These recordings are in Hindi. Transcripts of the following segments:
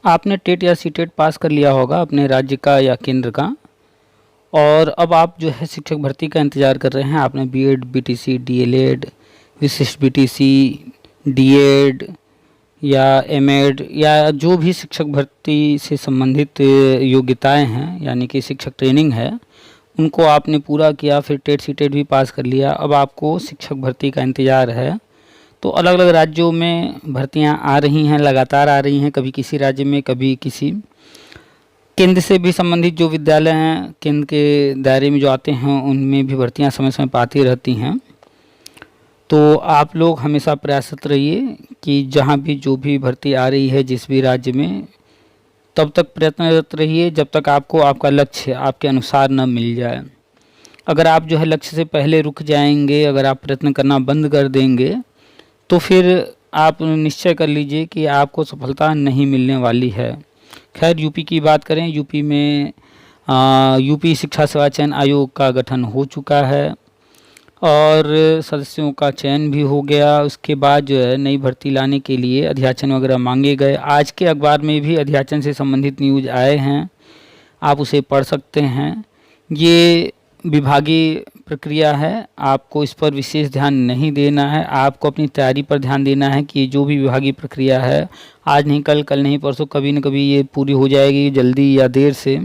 आपने टेट या सीटेट पास कर लिया होगा अपने राज्य का या केंद्र का, और अब आप जो है शिक्षक भर्ती का इंतज़ार कर रहे हैं। आपने बीएड, बीटीसी, डीएलएड, विशिष्ट बीटीसी, डीएड या एमएड या जो भी शिक्षक भर्ती से संबंधित योग्यताएं हैं, यानी कि शिक्षक ट्रेनिंग है, उनको आपने पूरा किया, फिर टेट सीटेट भी पास कर लिया। अब आपको शिक्षक भर्ती का इंतज़ार है। तो अलग अलग राज्यों में भर्तियां आ रही हैं, लगातार आ रही हैं, कभी किसी राज्य में, कभी किसी। केंद्र से भी संबंधित जो विद्यालय हैं, केंद्र के दायरे में जो आते हैं, उनमें भी भर्तियां समय समय पर आती रहती हैं। तो आप लोग हमेशा प्रयासरत रहिए कि जहां भी जो भी भर्ती आ रही है जिस भी राज्य में, तब तक प्रयत्नरत रहिए जब तक आपको आपका लक्ष्य आपके अनुसार न मिल जाए। अगर आप जो है लक्ष्य से पहले रुक जाएंगे, अगर आप प्रयत्न करना बंद कर देंगे, तो फिर आप निश्चय कर लीजिए कि आपको सफलता नहीं मिलने वाली है। खैर, यूपी की बात करें, यूपी में यूपी शिक्षा सेवा चयन आयोग का गठन हो चुका है और सदस्यों का चयन भी हो गया। उसके बाद जो है नई भर्ती लाने के लिए अध्याचन वगैरह मांगे गए। आज के अखबार में भी अध्याचन से संबंधित न्यूज़ आए हैं, आप उसे पढ़ सकते हैं। ये विभागीय प्रक्रिया है, आपको इस पर विशेष ध्यान नहीं देना है, आपको अपनी तैयारी पर ध्यान देना है कि जो भी विभागीय प्रक्रिया है, आज नहीं कल, कल नहीं परसों, कभी न कभी ये पूरी हो जाएगी, जल्दी या देर से।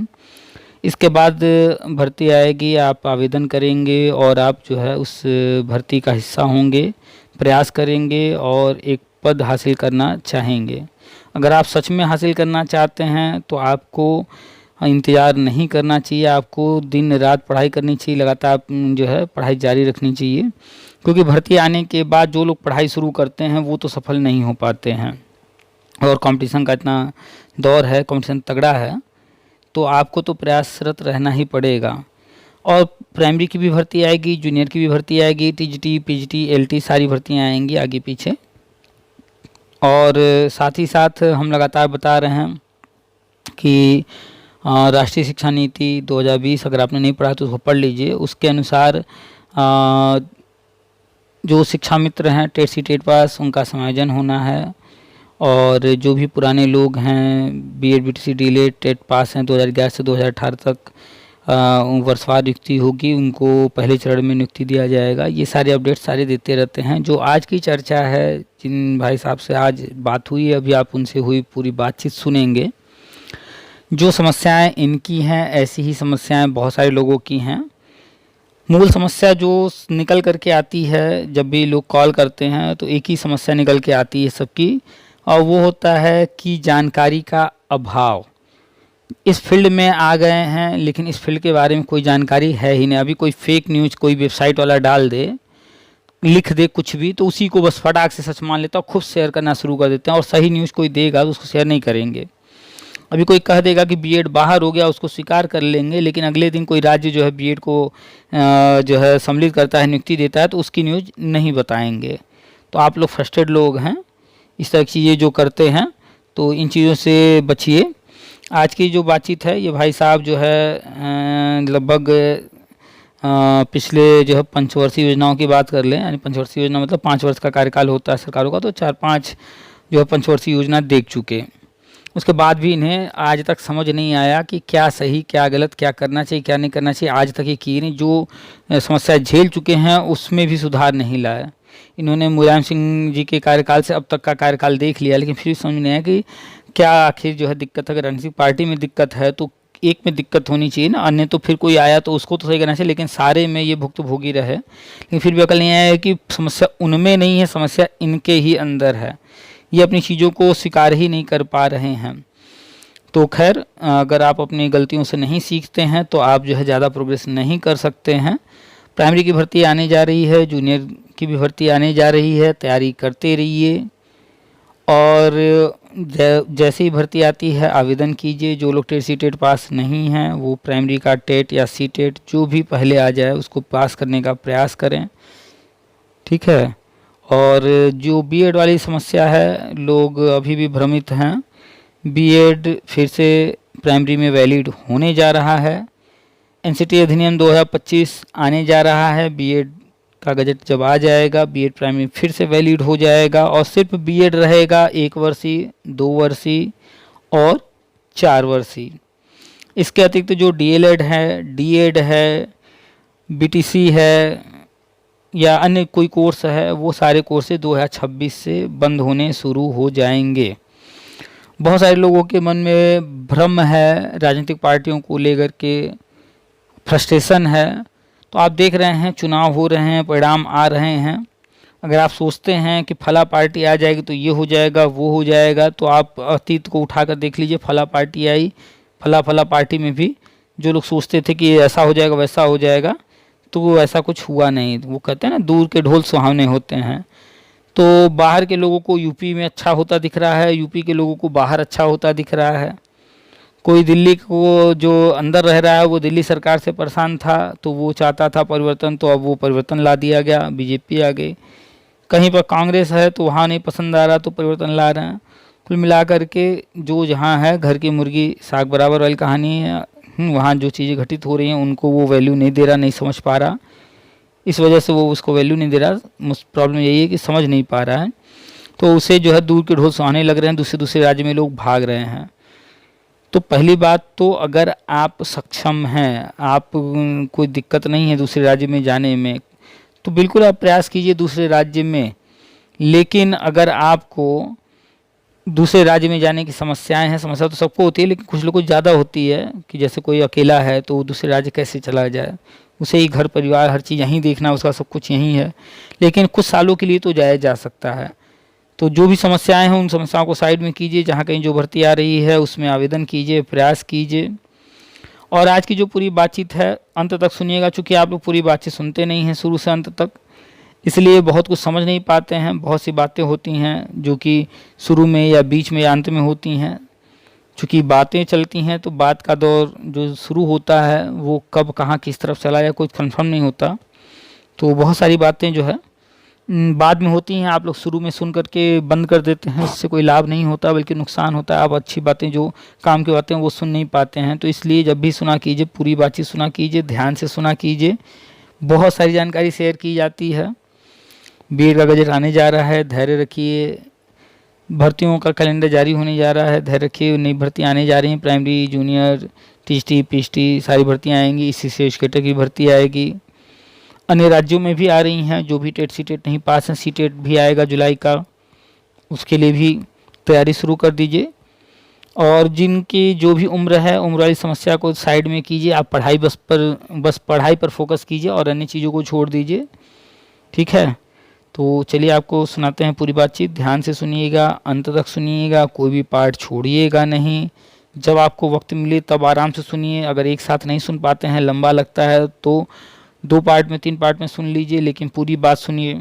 इसके बाद भर्ती आएगी, आप आवेदन करेंगे और आप जो है उस भर्ती का हिस्सा होंगे, प्रयास करेंगे और एक पद हासिल करना चाहेंगे। अगर आप सच में हासिल करना चाहते हैं तो आपको इंतज़ार नहीं करना चाहिए, आपको दिन रात पढ़ाई करनी चाहिए, लगातार जो है पढ़ाई जारी रखनी चाहिए। क्योंकि भर्ती आने के बाद जो लोग पढ़ाई शुरू करते हैं वो तो सफल नहीं हो पाते हैं, और कंपटीशन का इतना दौर है, कंपटीशन तगड़ा है, तो आपको तो प्रयासरत रहना ही पड़ेगा। और प्राइमरी की भी भर्ती आएगी, जूनियर की भी भर्ती आएगी, टीजीटी, पीजीटी, एलटी सारी भर्तियाँ आएंगी आगे पीछे। और साथ ही साथ हम लगातार बता रहे हैं कि राष्ट्रीय शिक्षा नीति 2020 अगर आपने नहीं पढ़ा तो उसको पढ़ लीजिए। उसके अनुसार जो शिक्षा मित्र हैं टेट सी टेट पास, उनका समायोजन होना है। और जो भी पुराने लोग हैं, B Ed, BTC, D El Ed, TET pass हैं 2011 से 2018 तक, वर्षवार नियुक्ति होगी, उनको पहले चरण में नियुक्ति दिया जाएगा। ये सारे अपडेट सारे देते रहते हैं। जो आज की चर्चा है, जिन भाई साहब से आज बात हुई है, अभी आप उनसे हुई पूरी बातचीत सुनेंगे। जो समस्याएं इनकी हैं, ऐसी ही समस्याएं बहुत सारे लोगों की हैं। मूल समस्या जो निकल करके आती है जब भी लोग कॉल करते हैं, तो एक ही समस्या निकल के आती है सबकी, और वो होता है कि जानकारी का अभाव। इस फील्ड में आ गए हैं लेकिन इस फील्ड के बारे में कोई जानकारी है ही नहीं। अभी कोई फेक न्यूज़ कोई वेबसाइट वाला डाल दे, लिख दे कुछ भी, तो उसी को बस फटाक से सच मान लेता है, खुद शेयर करना शुरू कर देते हैं। और सही न्यूज़ कोई देगा तो उसको शेयर नहीं करेंगे। अभी कोई कह देगा कि बीएड बाहर हो गया, उसको स्वीकार कर लेंगे, लेकिन अगले दिन कोई राज्य जो है बीएड को जो है सम्मिलित करता है, नियुक्ति देता है, तो उसकी न्यूज़ नहीं बताएंगे। तो आप लोग फ्रस्ट्रेटेड लोग हैं, इस तरह की चीज़ें जो करते हैं, तो इन चीज़ों से बचिए। आज की जो बातचीत है, ये भाई साहब जो है लगभग पिछले जो है पंचवर्षीय योजनाओं की बात कर लें, यानी पंचवर्षीय योजना मतलब 5 वर्ष का कार्यकाल होता है सरकारों का, तो 4-5 जो है पंचवर्षीय योजना देख चुके। उसके बाद भी इन्हें आज तक समझ नहीं आया कि क्या सही क्या गलत, क्या करना चाहिए क्या नहीं करना चाहिए। आज तक ये किए नहीं। जो समस्या झेल चुके हैं उसमें भी सुधार नहीं लाया। इन्होंने मुलायम सिंह जी के कार्यकाल से अब तक का कार्यकाल देख लिया, लेकिन फिर भी समझ नहीं आया कि क्या आखिर जो है दिक्कत है। अगर रणनीतिक पार्टी में दिक्कत है तो एक में दिक्कत होनी चाहिए ना, अन्य तो फिर कोई आया तो उसको तो सही करना चाहिए, लेकिन सारे में ये भुक्तभोगी रहे। लेकिन फिर भी अकल नहीं आया कि समस्या उनमें नहीं है, समस्या इनके ही अंदर है। ये अपनी चीज़ों को स्वीकार ही नहीं कर पा रहे हैं। तो खैर, अगर आप अपनी गलतियों से नहीं सीखते हैं तो आप जो है ज़्यादा प्रोग्रेस नहीं कर सकते हैं। प्राइमरी की भर्ती आने जा रही है, जूनियर की भी भर्ती आने जा रही है, तैयारी करते रहिए। और जैसे ही भर्ती आती है आवेदन कीजिए। जो लोग टेट सी टेट पास नहीं हैं वो प्राइमरी का टेट या सी टेट जो भी पहले आ जाए उसको पास करने का प्रयास करें, ठीक है। और जो बीएड वाली समस्या है, लोग अभी भी भ्रमित हैं। बीएड फिर से प्राइमरी में वैलिड होने जा रहा है। एनसीटी अधिनियम 2025 आने जा रहा है। बीएड का गजट जब आ जाएगा, बीएड प्राइमरी फिर से वैलिड हो जाएगा और सिर्फ बीएड रहेगा 1 वर्षीय, 2 वर्षीय और 4 वर्षीय। इसके अतिरिक्त जो डीएलएड है, डीएड है, बीटीसी है या अन्य कोई कोर्स है, वो सारे कोर्सेज 2026 से बंद होने शुरू हो जाएंगे। बहुत सारे लोगों के मन में भ्रम है, राजनीतिक पार्टियों को लेकर के फ्रस्ट्रेशन है। तो आप देख रहे हैं चुनाव हो रहे हैं, परिणाम आ रहे हैं। अगर आप सोचते हैं कि फला पार्टी आ जाएगी तो ये हो जाएगा, वो हो जाएगा, तो आप अतीत को उठाकर देख लीजिए। फला पार्टी आई, फला पार्टी में भी जो लोग सोचते थे कि ऐसा हो जाएगा वैसा हो जाएगा, तो वो ऐसा कुछ हुआ नहीं। वो कहते हैं ना, दूर के ढोल सुहावने होते हैं। तो बाहर के लोगों को यूपी में अच्छा होता दिख रहा है, यूपी के लोगों को बाहर अच्छा होता दिख रहा है। कोई दिल्ली को जो अंदर रह रहा है वो दिल्ली सरकार से परेशान था, तो वो चाहता था परिवर्तन, तो अब वो परिवर्तन ला दिया गया, बीजेपी आ गई। कहीं पर कांग्रेस है तो वहाँ नहीं पसंद आ रहा तो परिवर्तन ला रहे हैं। कुल मिलाकर के जो जहाँ है घर की मुर्गी साग बराबर वाली कहानी है। वहाँ जो चीज़ें घटित हो रही हैं उनको वो वैल्यू नहीं दे रहा, नहीं समझ पा रहा, इस वजह से वो उसको वैल्यू नहीं दे रहा। प्रॉब्लम यही है कि समझ नहीं पा रहा है, तो उसे जो है दूर के ढोल सुहाने लग रहे हैं, दूसरे दूसरे राज्य में लोग भाग रहे हैं। तो पहली बात तो अगर आप सक्षम हैं, आप कोई दिक्कत नहीं है दूसरे राज्य में जाने में, तो बिल्कुल आप प्रयास कीजिए दूसरे राज्य में। लेकिन अगर आपको दूसरे राज्य में जाने की समस्याएं हैं, समस्या तो सबको होती है, लेकिन कुछ लोगों को ज़्यादा होती है कि जैसे कोई अकेला है तो वो दूसरे राज्य कैसे चला जाए, उसे ही घर परिवार हर चीज़ यहीं देखना, उसका सब कुछ यहीं है। लेकिन कुछ सालों के लिए तो जाया जा सकता है। तो जो भी समस्याएं हैं उन समस्याओं को साइड में कीजिए, जहाँ कहीं जो भर्ती आ रही है उसमें आवेदन कीजिए, प्रयास कीजिए। और आज की जो पूरी बातचीत है अंत तक सुनिएगा, चूँकि आप लोग पूरी बातचीत सुनते नहीं हैं शुरू से अंत तक, इसलिए बहुत कुछ समझ नहीं पाते हैं। बहुत सी बातें होती हैं जो कि शुरू में या बीच में या अंत में होती हैं। चूँकि बातें चलती हैं तो बात का दौर जो शुरू होता है वो कब कहाँ किस तरफ चला या कुछ कंफर्म नहीं होता। तो बहुत सारी बातें जो है बाद में होती हैं, आप लोग शुरू में सुन करके बंद कर देते हैं, इससे कोई लाभ नहीं होता बल्कि नुकसान होता है। आप अच्छी बातें जो काम की बातें वो सुन नहीं पाते हैं। तो इसलिए जब भी सुना कीजिए, पूरी बातचीत सुना कीजिए, ध्यान से सुना कीजिए। बहुत सारी जानकारी शेयर की जाती है। बीएड का गजट आने जा रहा है, धैर्य रखिए। भर्तियों का कैलेंडर जारी होने जा रहा है, धैर्य रखिए। नई भर्ती आने जा रही हैं, प्राइमरी, जूनियर, टीएसटी, पीएचटी सारी भर्तियाँ आएंगी। इसी से एजुकेटर की भर्ती आएगी। अन्य राज्यों में भी आ रही हैं, जो भी टेट सीटेट नहीं पास हैं, सीटेट भी आएगा जुलाई का, उसके लिए भी तैयारी शुरू कर दीजिए। और जिनकी जो भी उम्र है, उम्र वाली समस्या को साइड में कीजिए। आप पढ़ाई बस पढ़ाई पर फोकस कीजिए और अन्य चीज़ों को छोड़ दीजिए, ठीक है। तो चलिए आपको सुनाते हैं पूरी बातचीत, ध्यान से सुनिएगा, अंत तक सुनिएगा, कोई भी पार्ट छोड़िएगा नहीं। जब आपको वक्त मिले तब आराम से सुनिए। अगर एक साथ नहीं सुन पाते हैं, लंबा लगता है, तो 2 पार्ट में 3 पार्ट में सुन लीजिए, लेकिन पूरी बात सुनिए।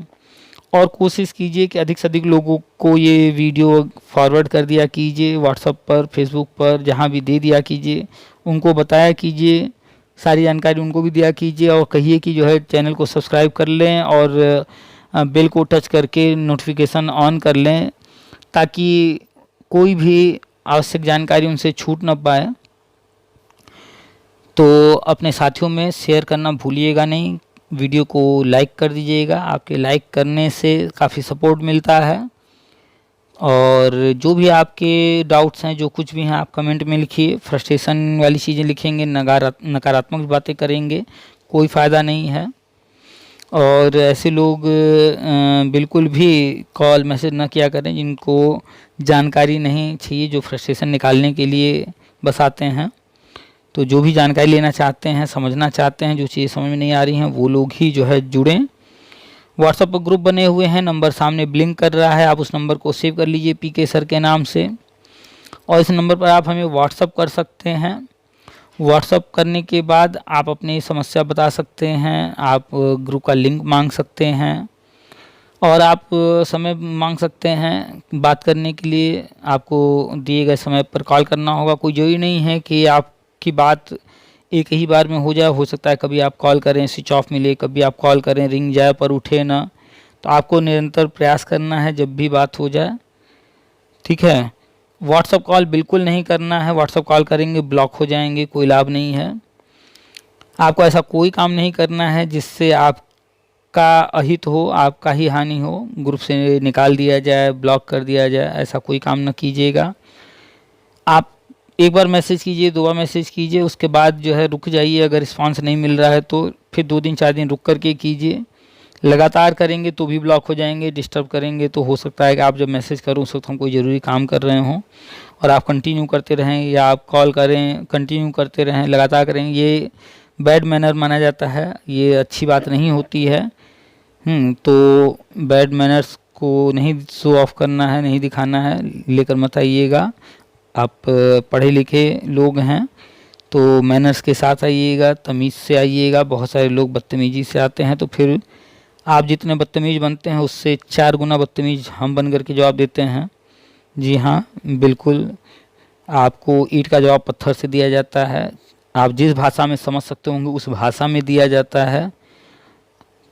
और कोशिश कीजिए कि अधिक से अधिक लोगों को ये वीडियो फॉरवर्ड कर दिया कीजिए, व्हाट्सएप पर, फेसबुक पर, जहाँ भी दे दिया कीजिए, उनको बताया कीजिए, सारी जानकारी उनको भी दिया कीजिए। और कहिए कि जो है चैनल को सब्सक्राइब कर लें और बेल को टच करके नोटिफिकेशन ऑन कर लें, ताकि कोई भी आवश्यक जानकारी उनसे छूट न पाए। तो अपने साथियों में शेयर करना भूलिएगा नहीं। वीडियो को लाइक कर दीजिएगा, आपके लाइक करने से काफ़ी सपोर्ट मिलता है। और जो भी आपके डाउट्स हैं, जो कुछ भी हैं, आप कमेंट में लिखिए। फ्रस्ट्रेशन वाली चीज़ें लिखेंगे, नकारात्मक बातें करेंगे, कोई फ़ायदा नहीं है। और ऐसे लोग बिल्कुल भी कॉल मैसेज ना किया करें जिनको जानकारी नहीं चाहिए, जो फ्रस्ट्रेशन निकालने के लिए बस आते हैं। तो जो भी जानकारी लेना चाहते हैं, समझना चाहते हैं, जो चीज़ें समझ में नहीं आ रही हैं, वो लोग ही जो है जुड़ें। व्हाट्सएप पर ग्रुप बने हुए हैं, नंबर सामने ब्लिंक कर रहा है, आप उस नंबर को सेव कर लीजिए पीके सर के नाम से। और इस नंबर पर आप हमें व्हाट्सएप कर सकते हैं। व्हाट्सएप करने के बाद आप अपनी समस्या बता सकते हैं, आप ग्रुप का लिंक मांग सकते हैं और आप समय मांग सकते हैं बात करने के लिए। आपको दिए गए समय पर कॉल करना होगा। कोई जरूरी नहीं है कि आपकी बात एक ही बार में हो जाए। हो सकता है कभी आप कॉल करें स्विच ऑफ मिले, कभी आप कॉल करें रिंग जाए पर उठे ना। तो आपको निरंतर प्रयास करना है जब भी बात हो जाए, ठीक है। व्हाट्सएप कॉल बिल्कुल नहीं करना है, व्हाट्सएप कॉल करेंगे ब्लॉक हो जाएंगे, कोई लाभ नहीं है। आपको ऐसा कोई काम नहीं करना है जिससे आपका अहित हो, आपका ही हानि हो, ग्रुप से निकाल दिया जाए, ब्लॉक कर दिया जाए, ऐसा कोई काम न कीजिएगा। आप एक बार मैसेज कीजिए, 2 बार मैसेज कीजिए, उसके बाद जो है रुक जाइए। अगर रिस्पांस नहीं मिल रहा है तो फिर 2 दिन 4 दिन रुक कर के कीजिए। लगातार करेंगे तो भी ब्लॉक हो जाएंगे, डिस्टर्ब करेंगे तो हो सकता है कि आप जब मैसेज करो उस वक्त हम कोई ज़रूरी काम कर रहे हों और आप कंटिन्यू करते रहें, या आप कॉल करें कंटिन्यू करते रहें, लगातार करें, ये बैड मैनर माना जाता है, ये अच्छी बात नहीं होती है। तो बैड मैनर्स को नहीं शो ऑफ करना है, नहीं दिखाना है, लेकर मत आइएगा। आप पढ़े लिखे लोग हैं तो मैनर्स के साथ आइएगा, तमीज़ से आइएगा। बहुत सारे लोग बदतमीज़ी से आते हैं, तो फिर आप जितने बदतमीज़ बनते हैं उससे 4 गुना बदतमीज़ हम बन कर के जवाब देते हैं। जी हाँ, बिल्कुल, आपको ईंट का जवाब पत्थर से दिया जाता है। आप जिस भाषा में समझ सकते होंगे उस भाषा में दिया जाता है।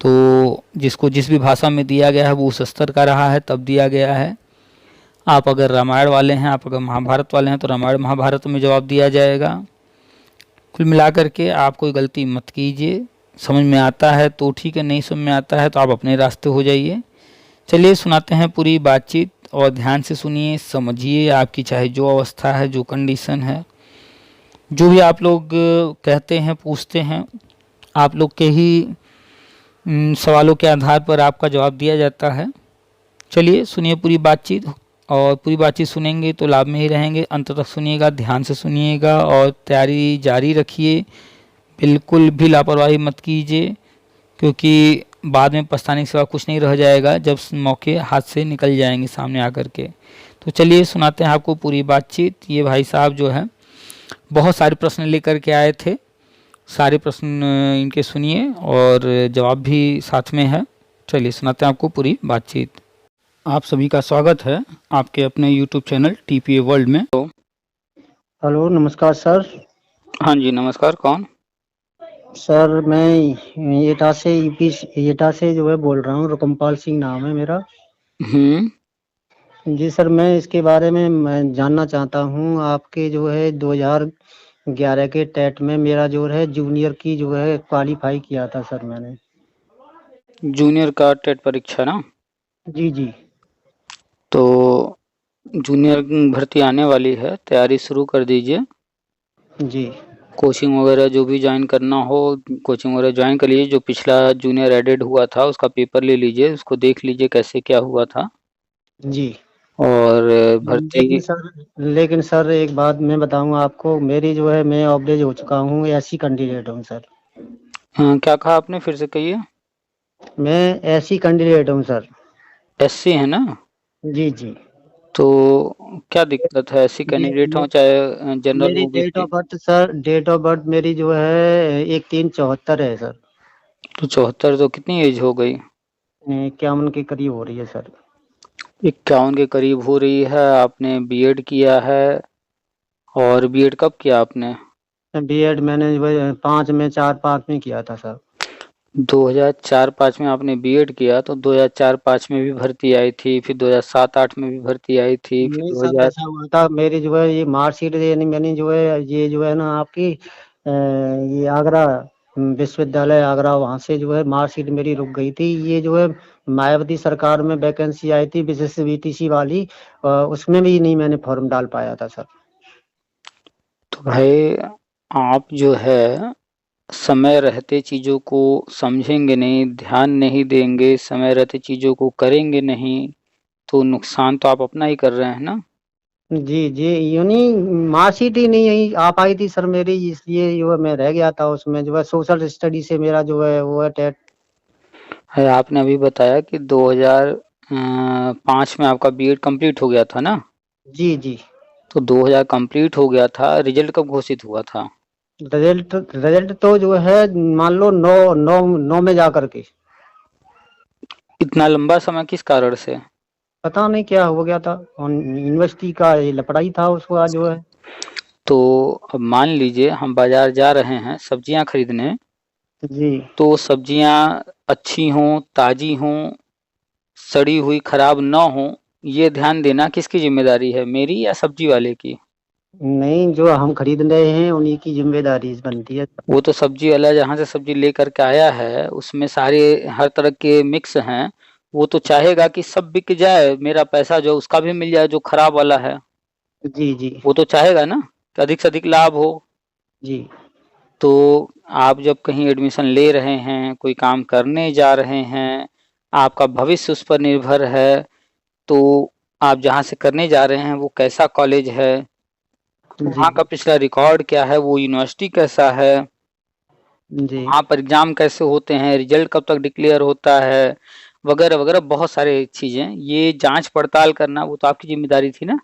तो जिसको जिस भी भाषा में दिया गया है वो उस स्तर का रहा है, तब दिया गया है। आप अगर रामायण वाले हैं, आप अगर महाभारत वाले हैं तो रामायण महाभारत में जवाब दिया जाएगा। कुल मिलाकर के आप कोई गलती मत कीजिए। समझ में आता है तो ठीक है, नहीं समझ में आता है तो आप अपने रास्ते हो जाइए। चलिए सुनाते हैं पूरी बातचीत, और ध्यान से सुनिए, समझिए। आपकी चाहे जो अवस्था है, जो कंडीशन है, जो भी आप लोग कहते हैं, पूछते हैं, आप लोग के ही सवालों के आधार पर आपका जवाब दिया जाता है। चलिए सुनिए पूरी बातचीत, और पूरी बातचीत सुनेंगे तो लाभ में ही रहेंगे। अंत तक सुनिएगा, ध्यान से सुनिएगा और तैयारी जारी रखिए। बिल्कुल भी लापरवाही मत कीजिए, क्योंकि बाद में पछताने के सिवा कुछ नहीं रह जाएगा जब मौके हाथ से निकल जाएंगे सामने आकर के। तो चलिए सुनाते हैं आपको पूरी बातचीत। ये भाई साहब जो है बहुत सारे प्रश्न लेकर के आए थे। सारे प्रश्न इनके सुनिए और जवाब भी साथ में है। चलिए सुनाते हैं आपको पूरी बातचीत। आप सभी का स्वागत है आपके अपने YouTube चैनल TPA वर्ल्ड में। तो हेलो, नमस्कार सर। हाँ जी नमस्कार, कौन? सर मैं एटा से एटा से जो है बोल रहा हूँ, रुकमपाल सिंह नाम है मेरा। जी सर, मैं इसके बारे में मैं जानना चाहता हूँ। आपके जो है 2011 के टेट में मेरा जो है जूनियर की जो है क्वालिफाई किया था सर मैंने। जूनियर का टेट परीक्षा ना? जी जी। तो जूनियर भर्ती आने वाली है, तैयारी शुरू कर दीजिए। जी कोचिंग वगैरह जो भी ज्वाइन करना हो, कोचिंग वगैरह ज्वाइन कर लीजिए। जो पिछला जूनियर एडेड हुआ था उसका पेपर ले लीजिए, उसको देख लीजिए कैसे क्या हुआ था। जी। और भर्ती लेकिन सर एक बात मैं बताऊँ आपको, मेरी जो है मैं ऑब्लिज हो चुका हूँ, ऐसी कैंडिडेट हूँ सर। क्या कहा आपने, फिर से कहिए। मैं ऐसी कैंडिडेट हूँ सर। SC है ना? जी जी। तो क्या दिक्कत है, SC ये, कैंडिडेट हो ये चाहे जनरल मेरी date OBC? Of birth sir, date of birth मेरी जो है 1374 है सर। तो 74, तो कितनी एज हो गई? 51 के करीब हो रही है सर। 51 के करीब हो रही है। आपने बीएड किया है, और बीएड कब किया आपने? बीएड मैंने जो है 5 में 4 5 में किया था सर। 2004-05 में आपने बीएड किया, तो 2004-05 में भी भर्ती आई थी, फिर 2007-08 में भी भर्ती आई थी, फिर नहीं सर, 2000। ऐसा हुआ था मेरी जो है ये मार्कशीट, यानी मैंने जो है ये जो है ना आपकी ये आगरा विश्वविद्यालय आगरा, वहाँ से जो है मार्कशीट मेरी रुक गई थी। ये जो है मायावती सरकार में वैकेंसी आई थी विशिष्ट बीटीसी वाली, उसमें भी नहीं मैंने फॉर्म डाल पाया था सर। तो भाई आप जो है समय रहते चीज़ों को समझेंगे नहीं, ध्यान नहीं देंगे, समय रहते चीज़ों को करेंगे नहीं, तो नुकसान तो आप अपना ही कर रहे हैं ना। जी जी, यूनी मार्कशीट ही नहीं आ पाई थी सर मेरी, इसलिए जो है मैं रह गया था उसमें। जो है सोशल स्टडी से मेरा जो है वो है टेट। है आपने अभी बताया कि 2005 में आपका बीएड कंप्लीट हो गया था ना? जी जी। तो 2000 कंप्लीट हो गया था, रिजल्ट कब घोषित हुआ था? रिजल्ट रिजल्ट तो जो है मान लो 9 में जा करके। इतना लंबा समय किस कारण से? पता नहीं क्या हो गया था, यूनिवर्सिटी का ये लफड़ा ही था उसके बाद जो है। तो अब मान लीजिए हम बाजार जा रहे हैं सब्जियां खरीदने, जी। तो सब्जियां अच्छी हों, ताजी हों, सड़ी हुई खराब ना हो, ये ध्यान देना किसकी जिम्मेदारी है, मेरी या सब्जी वाले की? नहीं, जो हम खरीद रहे हैं उन्हीं की जिम्मेदारी बनती है। वो तो सब्जी वाला जहाँ से सब्जी लेकर के आया है उसमें सारे हर तरह के मिक्स हैं। वो तो चाहेगा कि सब बिक जाए, मेरा पैसा जो उसका भी मिल जाए जो खराब वाला है। जी जी वो तो चाहेगा ना कि अधिक से अधिक लाभ हो। जी तो आप जब कहीं एडमिशन ले रहे हैं, कोई काम करने जा रहे हैं, आपका भविष्य उस पर निर्भर है, तो आप जहाँ से करने जा रहे हैं वो कैसा कॉलेज है, जी वहाँ का पिछला रिकॉर्ड क्या है, वो यूनिवर्सिटी कैसा है, जी वहाँ पर एग्ज़ाम कैसे होते हैं, रिजल्ट कब तक डिक्लेयर होता है, वगैरह वगैरह बहुत सारे चीज़ें, ये जांच पड़ताल करना वो तो आपकी जिम्मेदारी थी ना।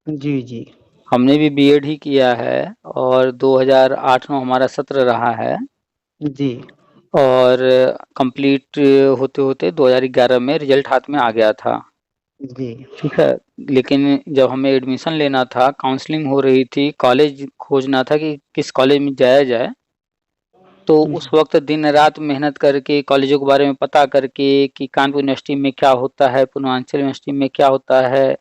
जी जी हमने भी बीएड ही किया है और 2008-9 हमारा सत्र रहा है जी और कंप्लीट होते होते 2011 में रिजल्ट हाथ में आ गया था। जी ठीक है, लेकिन जब हमें एडमिशन लेना था, काउंसलिंग हो रही थी, कॉलेज खोजना था कि किस कॉलेज में जाया जाए, तो उस वक्त दिन रात मेहनत करके कॉलेजों के बारे में पता करके कि कानपुर यूनिवर्सिटी में क्या होता है, पूर्वांचल यूनिवर्सिटी में क्या होता है,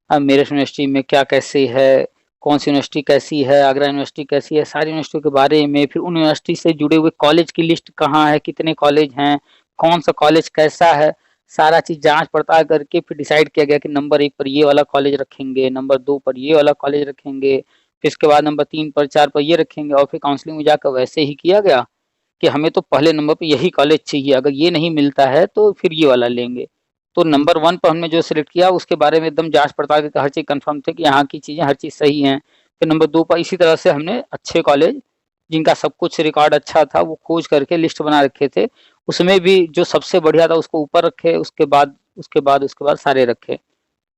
मेरठ यूनिवर्सिटी में क्या कैसे है, कौन सी यूनिवर्सिटी कैसी है, आगरा यूनिवर्सिटी कैसी है, सारी यूनिवर्सिटियों के बारे में, फिर उन यूनिवर्सिटी से जुड़े हुए कॉलेज की लिस्ट कहाँ है, कितने कॉलेज हैं, कौन सा कॉलेज कैसा है, सारा चीज़ जांच पड़ताल करके फिर डिसाइड किया गया कि नंबर 1 पर ये वाला कॉलेज रखेंगे, नंबर 2 पर ये वाला कॉलेज रखेंगे, फिर इसके बाद नंबर 3 पर 4 पर ये रखेंगे और फिर काउंसलिंग में जाकर वैसे ही किया गया कि हमें तो पहले नंबर पे यही कॉलेज चाहिए, अगर ये नहीं मिलता है तो फिर ये वाला लेंगे। तो नंबर 1 पर हमने जो सिलेक्ट किया उसके बारे में एकदम जाँच पड़ताल करके हर चीज़ कन्फर्म थे कि यहाँ की चीज़ें हर चीज़ सही हैं। फिर नंबर 2 पर इसी तरह से हमने अच्छे कॉलेज जिनका सब कुछ रिकॉर्ड अच्छा था वो खोज करके लिस्ट बना रखे थे। उसमें भी जो सबसे बढ़िया था उसको ऊपर रखे, उसके बाद सारे रखे।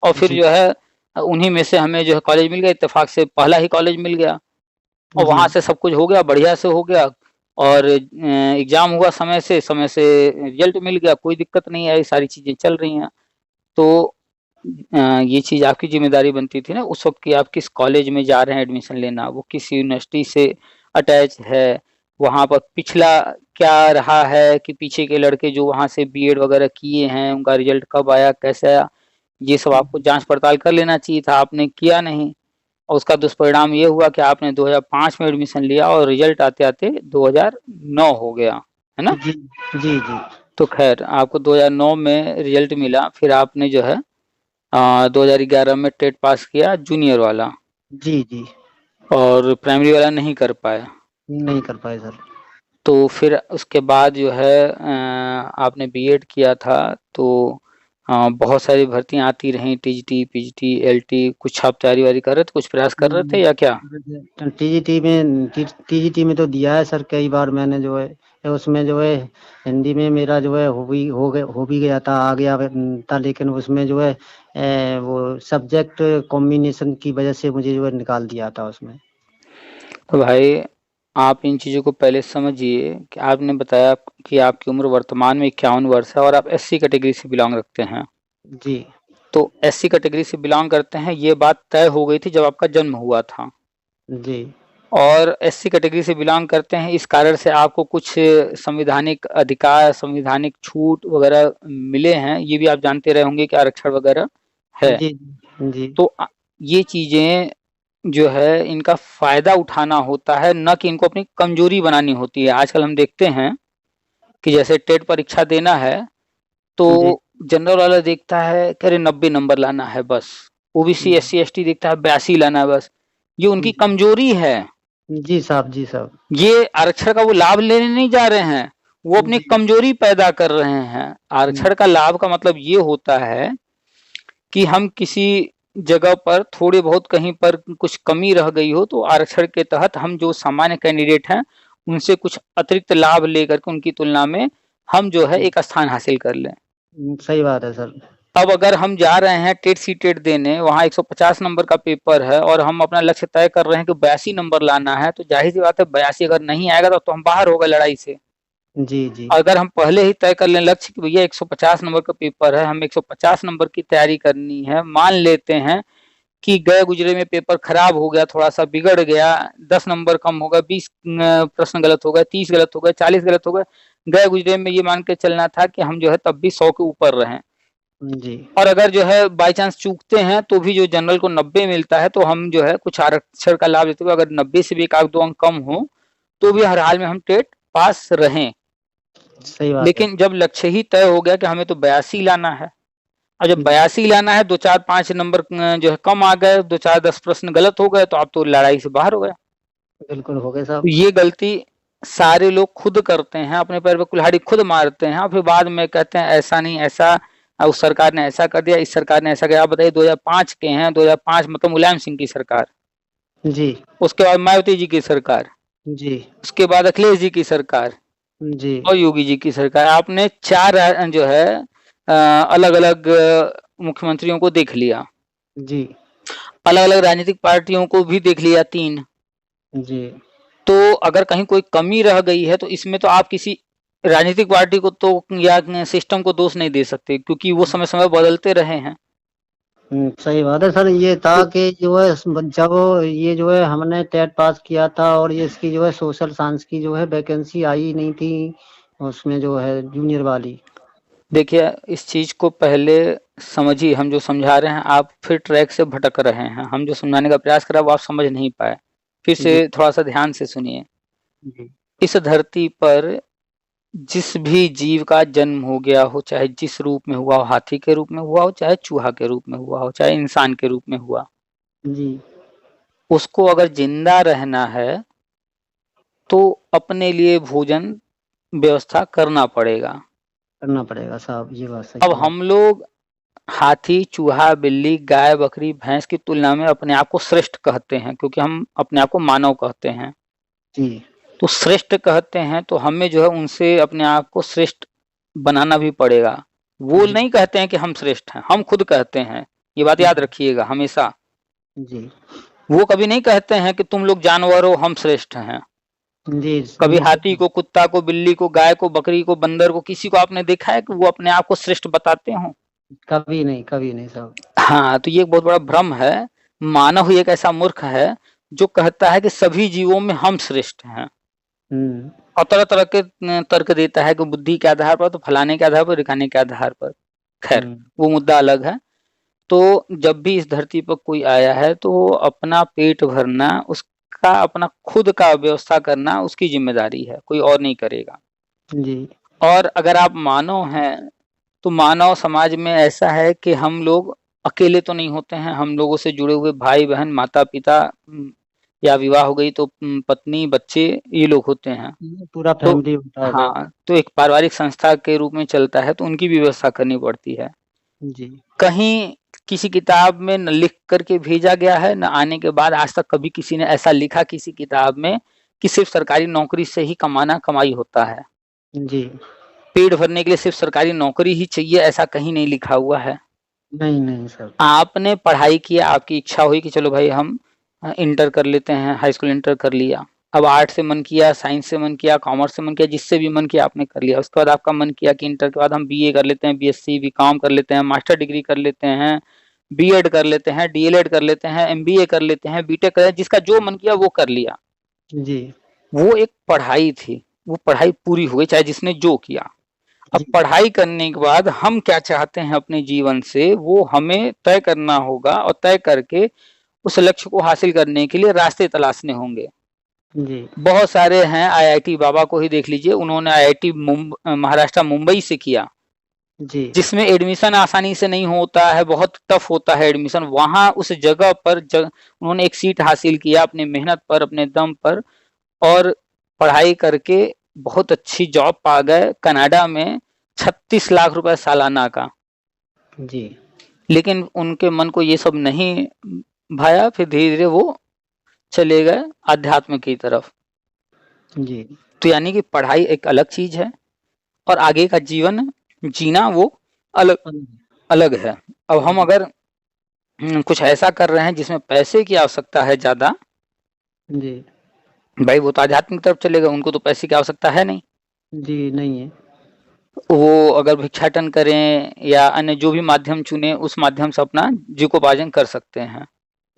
और फिर जी जो है उन्हीं में से हमें जो है कॉलेज मिल गया, इत्तेफ़ाक से पहला ही कॉलेज मिल गया। और जी वहाँ से सब कुछ हो गया, बढ़िया से हो गया और एग्ज़ाम हुआ समय से रिज़ल्ट मिल गया, कोई दिक्कत नहीं आई, सारी चीज़ें चल रही हैं। तो ये चीज़ आपकी ज़िम्मेदारी बनती थी ना उस वक़्त कि आप किस कॉलेज में जा रहे हैं एडमिशन लेना, वो किस यूनिवर्सिटी से अटैच है, वहाँ पर पिछला क्या रहा है कि पीछे के लड़के जो वहाँ से बीएड वग़ैरह किए हैं, उनका रिज़ल्ट कब आया, कैसे आया, ये सब आपको जाँच पड़ताल कर लेना चाहिए था, आपने किया नहीं। और उसका दुष्परिणाम ये हुआ कि आपने 2005 में एडमिशन लिया और रिजल्ट आते-आते 2009 हो गया, है ना? जी जी जी तो ख़ैर आपको 2009 में रिजल्ट मिला, फिर आपने जो है 2011 में टेट पास किया जूनियर वाला जी जी और प्राइमरी वाला नहीं कर पाए। नहीं कर पाए सर। तो फिर उसके बाद जो है आपने बीएड किया था तो बहुत सारी भर्तियाँ आती रहीं टीजीटी, पीजीटी, एलटी कुछ आप तैयारी-वैयारी कर रहे थे, कुछ प्रयास कर रहे थे या क्या? टीजीटी में तो दिया है सर कई बार मैंने जो है उसमें जो है हिंदी में मेरा जो है हो भी गया था आ गया था लेकिन उसमें जो है वो सब्जेक्ट कॉम्बिनेशन की वजह से मुझे जो है निकाल दिया था उसमें। तो भाई आप इन चीज़ों को पहले समझिए कि आपने बताया कि आपकी उम्र वर्तमान में 51 वर्ष है और आप एससी कैटेगरी से बिलॉन्ग रखते हैं। जी तो एससी कैटेगरी से बिलॉन्ग करते हैं ये बात तय हो गई थी जब आपका जन्म हुआ था जी और एससी कैटेगरी से बिलॉन्ग करते हैं इस कारण से आपको कुछ संवैधानिक अधिकार, संवैधानिक छूट वगैरह मिले हैं। ये भी आप जानते रहे होंगे कि आरक्षण वगैरह है। जी जी तो ये चीज़ें जो है इनका फ़ायदा उठाना होता है, ना कि इनको अपनी कमज़ोरी बनानी होती है। आजकल हम देखते हैं कि जैसे टेट परीक्षा देना है, जी तो जनरल वाला देखता है कि अरे 90 नंबर लाना है बस। ओबीसी, एससी, एसटी देखता है 82 लाना है बस। ये उनकी कमज़ोरी है। जी साहब जी साहब ये आरक्षण का वो लाभ लेने नहीं जा रहे हैं, वो अपनी जी कमज़ोरी पैदा कर रहे हैं। आरक्षण का लाभ का मतलब ये होता है कि हम किसी जगह पर थोड़े बहुत कहीं पर कुछ कमी रह गई हो तो आरक्षण के तहत हम जो सामान्य कैंडिडेट हैं उनसे कुछ अतिरिक्त लाभ लेकर के उनकी तुलना में हम जो है एक स्थान हासिल कर लें। सही बात है सर। अब अगर हम जा रहे हैं टेट सी टेट देने वहाँ 150 नंबर का पेपर है और हम अपना लक्ष्य तय कर रहे हैं कि 82 नंबर लाना है तो जाहिर सी बात है 82 अगर नहीं आएगा तो हम बाहर हो गए लड़ाई से। जी जी अगर हम पहले ही तय कर लें लक्ष्य कि भैया 150 नंबर का पेपर है, हमें 150 नंबर की तैयारी करनी है, मान लेते हैं कि गए गुजरे में पेपर खराब हो गया, थोड़ा-सा बिगड़ गया, 10 नंबर कम हो गए, 20 प्रश्न गलत हो गए, 30 गलत हो गए, 40 गलत हो गए। गए गुजरे में ये मान के चलना था कि हम जो है तब भी 100 के ऊपर रहें। जी और अगर जो है बाय चांस चूकते हैं तो भी जो जनरल को 90 मिलता है तो हम जो है कुछ आरक्षण का लाभ लेते हुए अगर 90 से भी 1 आध 2 अंक कम हो, तो भी हर हाल में हम टेट पास रहें। सही बात है। लेकिन जब लक्ष्य ही तय हो गया कि हमें तो 82 लाना है, और जब 82 लाना है, 2 4 5 नंबर जो है कम आ गए, 2 4 10 प्रश्न गलत हो गए, तो आप तो लड़ाई से बाहर हो गए। बिल्कुल हो गए तो साहब। ये गलती सारे लोग खुद करते हैं, अपने पैर पे कुल्हाड़ी खुद मारते हैं और फिर बाद में कहते हैं ऐसा नहीं ऐसा, उस सरकार ने ऐसा कर दिया, इस सरकार ने ऐसा किया। आप बताइए 2005 के हैं, 2005 मतलब मुलायम सिंह की सरकार, जी उसके बाद मायावती जी की सरकार, जी उसके बाद अखिलेश जी की सरकार जी और योगी जी की सरकार। आपने 4 जो है अलग अलग मुख्यमंत्रियों को देख लिया, जी अलग अलग राजनीतिक पार्टियों को भी देख लिया, 3। जी तो अगर कहीं कोई कमी रह गई है तो इसमें तो आप किसी राजनीतिक पार्टी को तो या सिस्टम को दोष नहीं दे सकते, क्योंकि वो समय समय बदलते रहे हैं। सही बात है सर। ये था तो कि जो है जब ये जो है हमने टेट पास किया था और ये इसकी जो है सोशल साइंस की जो है वैकेंसी आई नहीं थी उसमें जो है जूनियर वाली। देखिए इस चीज को पहले समझिए, हम जो समझा रहे हैं आप फिर ट्रैक से भटक रहे हैं, हम जो समझाने का प्रयास कर रहे हैं वो आप समझ नहीं पाए। फिर से जी थोड़ा सा ध्यान से सुनिए। जी इस धरती पर जिस भी जीव का जन्म हो गया हो, चाहे जिस रूप में हुआ हो, हाथी के रूप में हुआ हो, चाहे चूहा के रूप में हुआ हो, चाहे इंसान के रूप में हुआ, जी उसको अगर जिंदा रहना है तो अपने लिए भोजन व्यवस्था करना पड़ेगा। करना पड़ेगा साहब, ये बात अब सही है। हम लोग हाथी, चूहा, बिल्ली, गाय, बकरी, भैंस की तुलना में अपने आप को श्रेष्ठ कहते हैं, क्योंकि हम अपने आप को मानव कहते हैं। जी तो श्रेष्ठ कहते हैं तो हमें जो है उनसे अपने आप को श्रेष्ठ बनाना भी पड़ेगा। वो जी नहीं कहते हैं कि हम श्रेष्ठ हैं, हम खुद कहते हैं। ये बात याद रखिएगा हमेशा। जी वो कभी नहीं कहते हैं कि तुम लोग जानवर हो, हम श्रेष्ठ हैं। जी कभी जी हाथी को, कुत्ता को, बिल्ली को, गाय को, बकरी को, बंदर को, किसी को आपने देखा है कि वो अपने आप को श्रेष्ठ बताते हो? कभी नहीं साहब। हाँ, तो ये एक बहुत बड़ा भ्रम है। मानव ही एक ऐसा मूर्ख है जो कहता है कि सभी जीवों में हम श्रेष्ठ हैं हम्म और तरह तरह के तर्क देता है कि बुद्धि के आधार पर, तो फलाने के आधार पर, रिकाने के आधार पर। खैर, हम्म वो मुद्दा अलग है। तो जब भी इस धरती पर कोई आया है तो अपना पेट भरना, उसका अपना खुद का व्यवस्था करना उसकी जिम्मेदारी है, कोई और नहीं करेगा। जी और अगर आप मानव हैं तो मानव समाज में ऐसा है कि हम लोग अकेले तो नहीं होते हैं, हम लोगों से जुड़े हुए भाई बहन, माता पिता, या विवाह हो गई तो पत्नी बच्चे, ये लोग होते हैं। ये पूरा तो फैमिली होता है साहब। हाँ, तो एक पारिवारिक संस्था के रूप में चलता है, तो उनकी भी व्यवस्था करनी पड़ती है। जी कहीं किसी किताब में न लिख करके भेजा गया है, न आने के बाद आज तक कभी किसी ने ऐसा लिखा किसी किताब में कि सिर्फ सरकारी नौकरी से ही कमाई होता है। जी पेट भरने के लिए सिर्फ सरकारी नौकरी ही चाहिए, ऐसा कहीं नहीं लिखा हुआ है। नहीं नहीं सर। आपने पढ़ाई किया, आपकी इच्छा हुई कि चलो भाई हम इंटर कर लेते हैं, हाई स्कूल इंटर कर लिया। अब आर्ट से मन किया, साइंस से मन किया, कॉमर्स से मन किया, जिससे भी मन किया आपने कर लिया। उसके बाद आपका मन किया कि इंटर के बाद हम बीए कर लेते हैं, बीएससी, बीकॉम कर लेते हैं, मास्टर डिग्री कर लेते हैं, बीएड कर लेते हैं, डीएलएड कर लेते हैं, एमबीए कर लेते हैं, बीटेक कर, जिसका जो मन किया वो कर लिया। जी वो एक पढ़ाई थी, वो पढ़ाई पूरी हो गई, चाहे जिसने जो किया। अब जी पढ़ाई करने के बाद हम क्या चाहते हैं अपने जीवन से, वो हमें तय करना होगा और तय करके उस लक्ष्य को हासिल करने के लिए रास्ते तलाशने होंगे। जी बहुत सारे हैं, आईआईटी बाबा को ही देख लीजिए, उन्होंने आईआईटी महाराष्ट्र मुंबई से किया, जी जिसमें एडमिशन आसानी से नहीं होता है, बहुत टफ होता है एडमिशन। वहां उस जगह पर उन्होंने एक सीट हासिल किया अपनी मेहनत पर, अपने दम पर, और पढ़ाई करके बहुत अच्छी जॉब पा गए कनाडा में, 36 लाख रुपए सालाना का। जी लेकिन उनके मन को ये सब नहीं भाया, फिर धीरे धीरे वो चले गए आध्यात्म की तरफ। जी तो यानी कि पढ़ाई एक अलग चीज है और आगे का जीवन जीना वो अलग अलग है। अब हम अगर कुछ ऐसा कर रहे हैं जिसमें पैसे की आवश्यकता है ज्यादा, जी भाई वो तो आध्यात्म की तरफ चलेगा, उनको तो पैसे की आवश्यकता है नहीं। जी नहीं है। वो अगर भिक्षाटन करें या अन्य जो भी माध्यम चुने, उस माध्यम से अपना जीविकोपार्जन कर सकते हैं।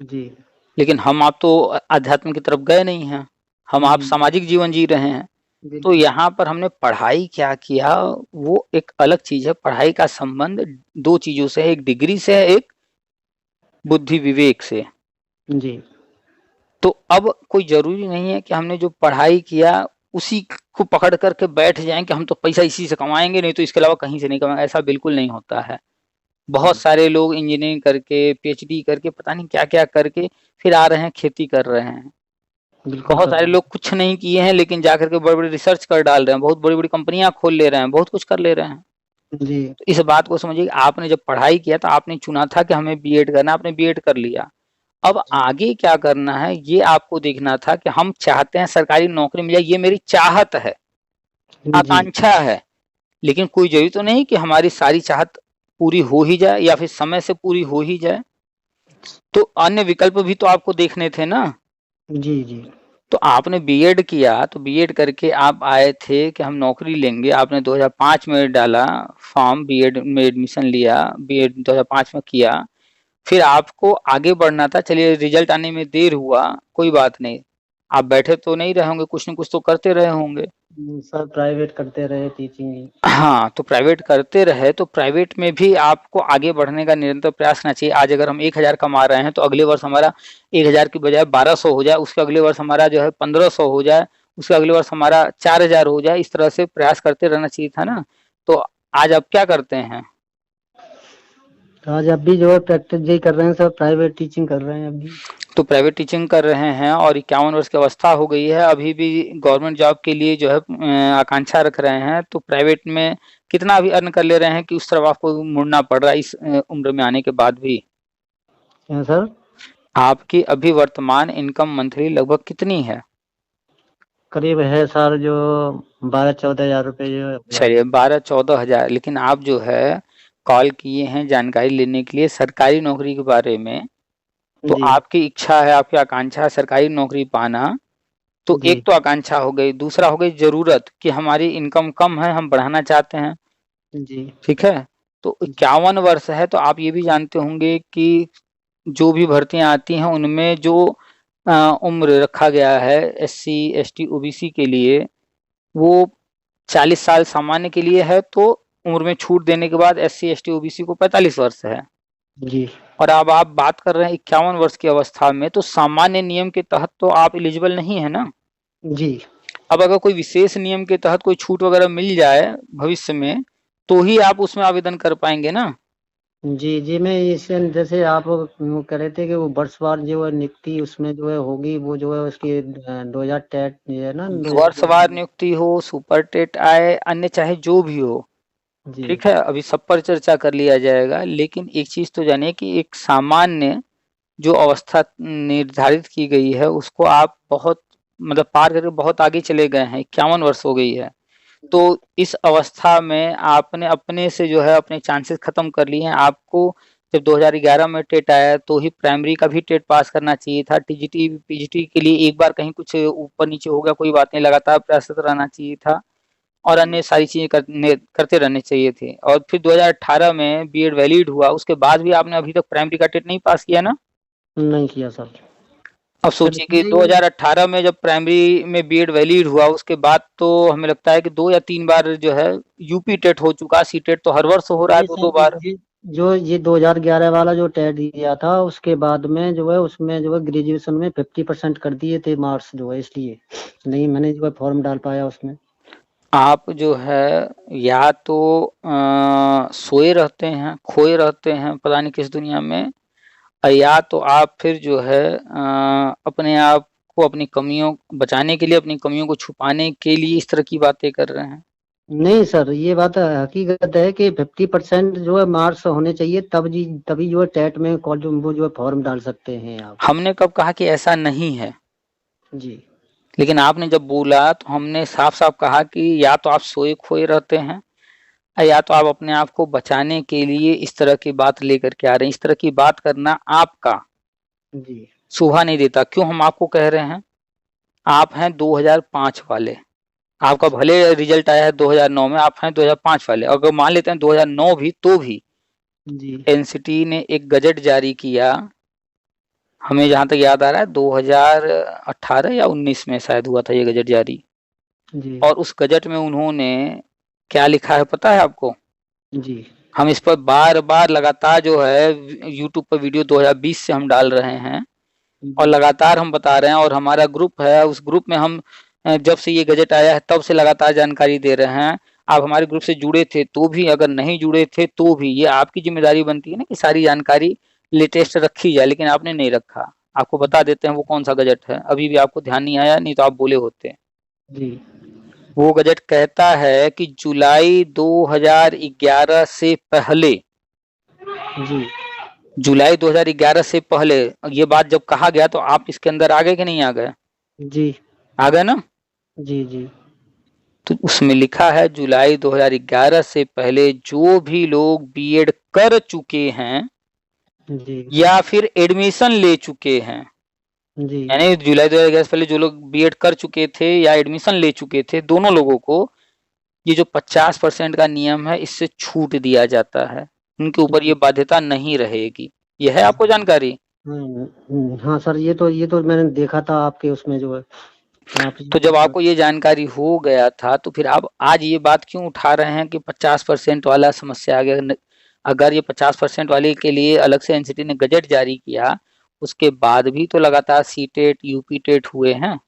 जी लेकिन हम आप तो अध्यात्म की तरफ गए नहीं हैं, हम आप नहीं सामाजिक जीवन जी रहे हैं। तो बिल्कुल। यहाँ पर हमने पढ़ाई क्या किया, वो एक अलग चीज है। पढ़ाई का संबंध दो चीजों से है, एक डिग्री से है, एक बुद्धि विवेक से। जी तो अब कोई जरूरी नहीं है कि हमने जो पढ़ाई किया उसी को पकड़ करके बैठ जाएं कि हम तो पैसा इसी से कमाएंगे, नहीं तो इसके अलावा कहीं से नहीं कमाएंगे। ऐसा बिल्कुल नहीं होता है। बहुत सारे लोग इंजीनियरिंग करके, पीएचडी करके, पता नहीं क्या-क्या करके फिर आ रहे हैं, खेती कर रहे हैं। बिल्कुल बहुत सर। सारे लोग कुछ नहीं किए हैं लेकिन जाकर के बड़े-बड़े रिसर्च कर डाल रहे हैं, बहुत बड़ी-बड़ी कंपनियाँ खोल ले रहे हैं, बहुत कुछ कर ले रहे हैं। जी तो इस बात को समझिए, आपने जब पढ़ाई किया तो आपने चुना था कि हमें बीएड करना है, आपने बीएड कर लिया। अब जी आगे क्या करना है ये आपको देखना था कि हम चाहते हैं सरकारी नौकरी मिल जाए, ये मेरी चाहत है, जी आकांक्षा है। लेकिन कोई ज़रूरी तो नहीं कि हमारी सारी चाहत पूरी हो ही जाए या फिर समय से पूरी हो ही जाए। तो अन्य विकल्प भी तो आपको देखने थे ना। जी जी तो आपने बीएड किया, तो बीएड करके आप आए थे कि हम नौकरी लेंगे। आपने 2005 में डाला फॉर्म, बीएड में एडमिशन लिया, बीएड 2005 में किया। फिर आपको आगे बढ़ना था, चलिए रिजल्ट आने में देर हुआ, कोई बात नहीं। आप बैठे तो नहीं रहे होंगे, कुछ न कुछ तो करते रहे होंगे। सर प्राइवेट करते रहे टीचिंग। हाँ, तो प्राइवेट करते रहे, तो प्राइवेट में भी आपको आगे बढ़ने का निरंतर प्रयास करना चाहिए। आज अगर हम 1000 कमा रहे हैं, तो अगले वर्ष हमारा 1000 की बजाय 1200 हो जाए, उसके अगले वर्ष हमारा जो है 1500 हो जाए, उसके अगले वर्ष हमारा 4000 हो जाए, इस तरह से प्रयास करते रहना चाहिए था ना। तो आज आप क्या करते हैं? आज अभी जो है प्रैक्टिस यही कर रहे हैं सर, प्राइवेट टीचिंग कर रहे हैं अभी। तो प्राइवेट टीचिंग कर रहे हैं और 51 वर्ष की अवस्था हो गई है, अभी भी गवर्नमेंट जॉब के लिए जो है आकांक्षा रख रहे हैं, तो प्राइवेट में कितना अभी अर्न कर ले रहे हैं कि उस तरफ आपको मुड़ना पड़ रहा है इस उम्र में आने के बाद भी? क्या सर? आपकी अभी वर्तमान इनकम मंथली लगभग कितनी है? करीब है सर जो 12-14 हज़ार रुपये जो है हो चलिए जाते 12-14 हजार। लेकिन आप जो है कॉल किए हैं जानकारी लेने के लिए सरकारी नौकरी के बारे में, हैं। तो जी आपकी इच्छा है, आपकी आकांक्षा है सरकारी नौकरी पाना। तो जी एक तो आकांक्षा हो गई, दूसरा हो गई ज़रूरत कि हमारी इनकम कम है, हम बढ़ाना चाहते हैं, जी ठीक है? तो जी 51 वर्ष है, तो आप ये भी जानते होंगे कि जो भी भर्तियाँ आती हैं उनमें जो उम्र रखा गया है एससी, एसटी, ओबीसी के लिए, वो 40 साल सामान्य के लिए है, तो उम्र में छूट देने के बाद एससी, एसटी, ओबीसी को 45 वर्ष है। जी और अब आप बात कर रहे हैं 51 वर्ष की अवस्था में, तो सामान्य नियम के तहत तो आप एलिजिबल नहीं है ना। जी अब अगर कोई विशेष नियम के तहत कोई छूट वगैरह मिल जाए भविष्य में, तो ही आप उसमें आवेदन कर पाएँगे ना। जी जी मैं इसे जैसे आप वो कह रहे थे कि वो वर्षवार जो है नियुक्ति उसमें जो है होगी, वो जो है उसकी 2000 टेट जो है ना 2000 वर्षवार नियुक्ति हो, सुपर टेट आए, अन्य चाहे जो भी हो, जी ठीक है? अभी सब पर चर्चा कर लिया जाएगा, लेकिन एक चीज़ तो जानिए कि एक सामान्य जो अवस्था निर्धारित की गई है, उसको आप बहुत मतलब पार करके बहुत आगे चले गए हैं, 51 वर्ष हो गई है। तो इस अवस्था में आपने अपने से जो है अपने चांसेस खत्म कर लिए हैं। आपको जब 2011 में टेट आया तो ही प्राइमरी का भी टेट पास करना चाहिए था। टीजीटी, पीजीटी के लिए एक बार कहीं कुछ ऊपर-नीचे हो गया कोई बात नहीं, लगातार प्रयासरत रहना चाहिए था और अन्य सारी चीज़ें करते रहने चाहिए थे। और फिर 2018 में बीएड वैलिड हुआ, उसके बाद भी आपने अभी तक प्राइमरी का टेट नहीं पास किया ना? नहीं किया सर। अब फिर सोचिए कि इसलिए 2018 में जब प्राइमरी में बीएड वैलिड हुआ, उसके बाद तो हमें लगता है कि 2 या 3 बार जो है यूपी टेट हो चुका, सी टेट तो हर वर्ष हो रहा है ये सर 2-2 बार। ये 2011 वाला जो टेट दिया था उसके बाद में जो है उसमें जो है ग्रेजुएशन में 50% कर दिए थे मार्क्स जो है, इसलिए नहीं मैंने जो है फॉर्म डाल पाया उसमें। आप जो है या तो सोए रहते हैं, खोए रहते हैं पता नहीं किस दुनिया में, या तो आप फिर जो है अपने आप को अपनी कमियों बचाने के लिए, अपनी कमियों को छुपाने के लिए इस तरह की बातें कर रहे हैं। नहीं सर, ये बात हकीकत है कि 50% जो है मार्क्स होने चाहिए, तब जी तभी जो है टेट में वो जो है फॉर्म डाल सकते हैं आप। हमने कब कहा कि ऐसा नहीं है? जी लेकिन आपने जब बोला तो हमने साफ-साफ कहा कि या तो आप सोए-खोए रहते हैं, या तो आप अपने आप को बचाने के लिए इस तरह की बात लेकर के आ रहे हैं। इस तरह की बात करना आपका जी शोभा नहीं देता। क्यों हम आपको कह रहे हैं? आप हैं 2005 वाले, आपका भले रिज़ल्ट आया है 2009 में, आप हैं 2005 वाले। अगर मान लेते हैं 2009 भी, तो भी जी एनसीटी ने एक गज़ट जारी किया, हमें जहाँ तक याद आ रहा है 2018 या 19 में शायद हुआ था ये गज़ट जारी। जी और उस गज़ट में उन्होंने क्या लिखा है पता है आपको? जी हम इस पर बार-बार लगातार जो है यूट्यूब पर वीडियो 2020 से हम डाल रहे हैं और जी लगातार हम बता रहे हैं, और हमारा ग्रुप है, उस ग्रुप में हम जब से ये गज़ट आया है तब से लगातार जानकारी दे रहे हैं। आप हमारे ग्रुप से जुड़े थे तो भी, अगर नहीं जुड़े थे तो भी, ये आपकी जिम्मेदारी बनती है ना कि सारी जानकारी लेटेस्ट रखी जाए, लेकिन आपने नहीं रखा। आपको बता देते हैं वो कौन सा गजट है, अभी भी आपको ध्यान नहीं आया, नहीं तो आप बोले होते। जी वो गजट कहता है कि जुलाई 2011 से पहले, जी जुलाई 2011 से पहले, ये बात जब कहा गया तो आप इसके अंदर आ गए कि नहीं आ गए? जी आ गए ना? जी जी तो उसमें लिखा है जुलाई 2011 से पहले जो भी लोग बीएड कर चुके हैं जी या फिर एडमिशन ले चुके हैं, जी यानी जुलाई 2011 से पहले जो लोग बीएड कर चुके थे या एडमिशन ले चुके थे, दोनों लोगों को ये जो 50% का नियम है इससे छूट दिया जाता है, उनके ऊपर ये बाध्यता नहीं रहेगी। यह है आपको जानकारी? हाँ सर, ये तो मैंने देखा था आपके उसमें जो है आप। तो जब आपको ये जानकारी हो गया था तो फिर आप आज ये बात क्यों उठा रहे हैं कि 50% वाला समस्या आ गया? अगर ये 50% वाले के लिए अलग से एनसीटी ने गजट जारी किया, उसके बाद भी तो लगातार सी टेट यूपी टेट हुए हैं।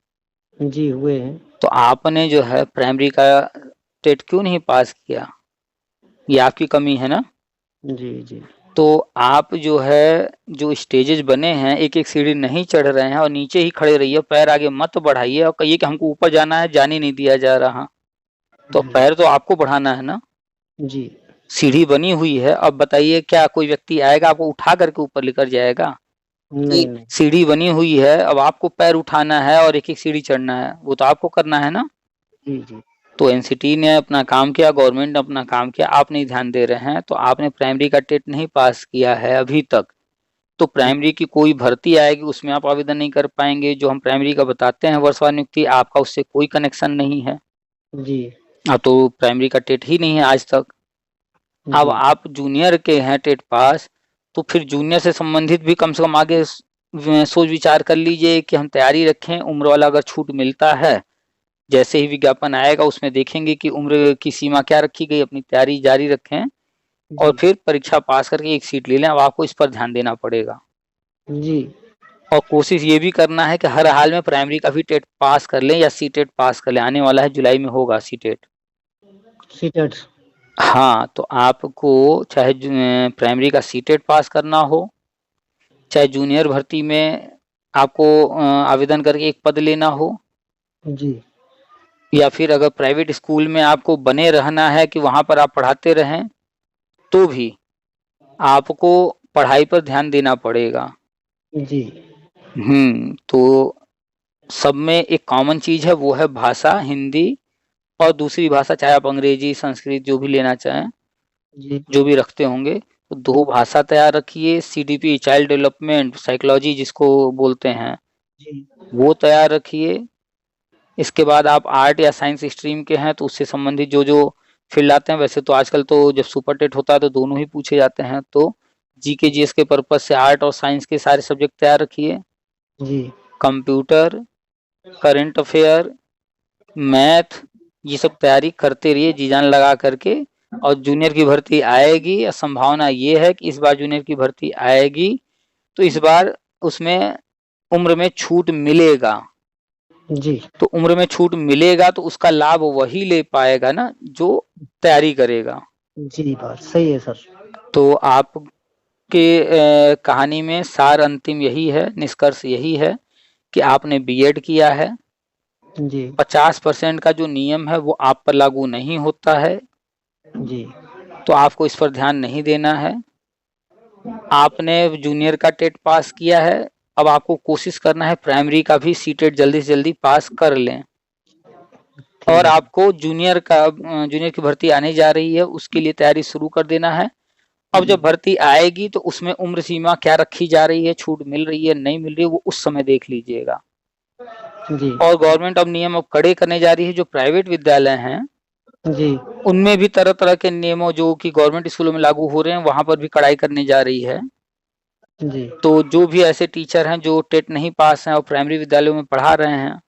जी हुए हैं। तो आपने जो है प्राइमरी का टेट क्यों नहीं पास किया? ये आपकी कमी है ना? जी जी तो आप जो है, जो स्टेजेस बने हैं, एक एक सीढ़ी नहीं चढ़ रहे हैं और नीचे ही खड़े रहिए, पैर आगे मत बढ़ाइए और कहिए कि हमको ऊपर जाना है, जाने नहीं दिया जा रहा। तो पैर तो आपको बढ़ाना है ना, जी सीढ़ी बनी हुई है। अब बताइए क्या कोई व्यक्ति आएगा आपको उठा करके ऊपर लेकर जाएगा? नहीं कि नहीं। सीढ़ी बनी हुई है, अब आपको पैर उठाना है और एक एक सीढ़ी चढ़ना है, वो तो आपको करना है ना। जी जी तो एनसीटी ने अपना काम किया, गवर्नमेंट ने अपना काम किया, आप नहीं ध्यान दे रहे हैं। तो आपने प्राइमरी का टेट नहीं पास किया है अभी तक, तो प्राइमरी की कोई भर्ती आएगी उसमें आप आवेदन नहीं कर पाएंगे। जो हम प्राइमरी का बताते हैं वर्षवार नियुक्ति, आपका उससे कोई कनेक्शन नहीं है। जी अब तो प्राइमरी का टेट ही नहीं है आज तक। अब जी आप जूनियर के हैं टेट पास, तो फिर जूनियर से संबंधित भी कम से कम आगे सोच विचार कर लीजिए कि हम तैयारी रखें। उम्र वाला अगर छूट मिलता है, जैसे ही विज्ञापन आएगा उसमें देखेंगे कि उम्र की सीमा क्या रखी गई, अपनी तैयारी जारी रखें और जी फिर परीक्षा पास करके एक सीट ले लें। अब आपको इस पर ध्यान देना पड़ेगा जी और कोशिश ये भी करना है कि हर हाल में प्राइमरी का भी टेट पास कर लें या सी टेट पास कर लें। आने वाला है, जुलाई में होगा सी टेट। सीटेट। हाँ, तो आपको चाहे प्राइमरी का सी टेट पास करना हो, चाहे जूनियर भर्ती में आपको आवेदन करके एक पद लेना हो, जी या फिर अगर प्राइवेट स्कूल में आपको बने रहना है कि वहाँ पर आप पढ़ाते रहें, तो भी आपको पढ़ाई पर ध्यान देना पड़ेगा। जी तो सब में एक कॉमन चीज़ है, वो है भाषा हिंदी, और दूसरी भाषा चाहे आप अंग्रेजी संस्कृत जो भी लेना चाहें, जी जो भी रखते होंगे, तो 2 भाषा तैयार रखिए। सीडीपी चाइल्ड डेवलपमेंट साइकोलॉजी जिसको बोलते हैं, जी वो तैयार रखिए। इसके बाद आप आर्ट या साइंस स्ट्रीम के हैं तो उससे संबंधित जो जो फील्ड आते हैं, वैसे तो आजकल तो जब सुपर टेट होता है तो दोनों ही पूछे जाते हैं, तो जीके जीएस के पर्पज से आर्ट और साइंस के सारे सब्जेक्ट तैयार रखिए। जी कंप्यूटर, करंट अफेयर, मैथ, ये सब तैयारी करते रहिए जी जान लगा करके। और जूनियर की भर्ती आएगी, संभावना ये है कि इस बार जूनियर की भर्ती आएगी तो इस बार उसमें उम्र में छूट मिलेगा। जी तो उम्र में छूट मिलेगा तो उसका लाभ वही ले पाएगा ना जो तैयारी करेगा। जी बात सही है सर। तो आपके कहानी में सार अंतिम यही है, निष्कर्ष यही है कि आपने बीएड किया है। जी 50% का जो नियम है वो आप पर लागू नहीं होता है, जी तो आपको इस पर ध्यान नहीं देना है। आपने जूनियर का टेट पास किया है, अब आपको कोशिश करना है प्राइमरी का भी सी टेट जल्दी से जल्दी पास कर लें। और ठीक है। आपको जूनियर की भर्ती आने जा रही है, उसके लिए तैयारी शुरू कर देना है। अब जी जब भर्ती आएगी तो उसमें उम्र सीमा क्या रखी जा रही है, छूट मिल रही है नहीं मिल रही है, वो उस समय देख लीजिएगा। जी और गवर्नमेंट अब नियम अब कड़े करने जा रही है। जो प्राइवेट विद्यालय हैं जी उनमें भी तरह तरह के नियमों जो कि गवर्नमेंट स्कूलों में लागू हो रहे हैं, वहां पर भी कड़ाई करने जा रही है। जी तो जो भी ऐसे टीचर हैं जो टेट नहीं पास हैं और प्राइमरी विद्यालयों में पढ़ा रहे हैं,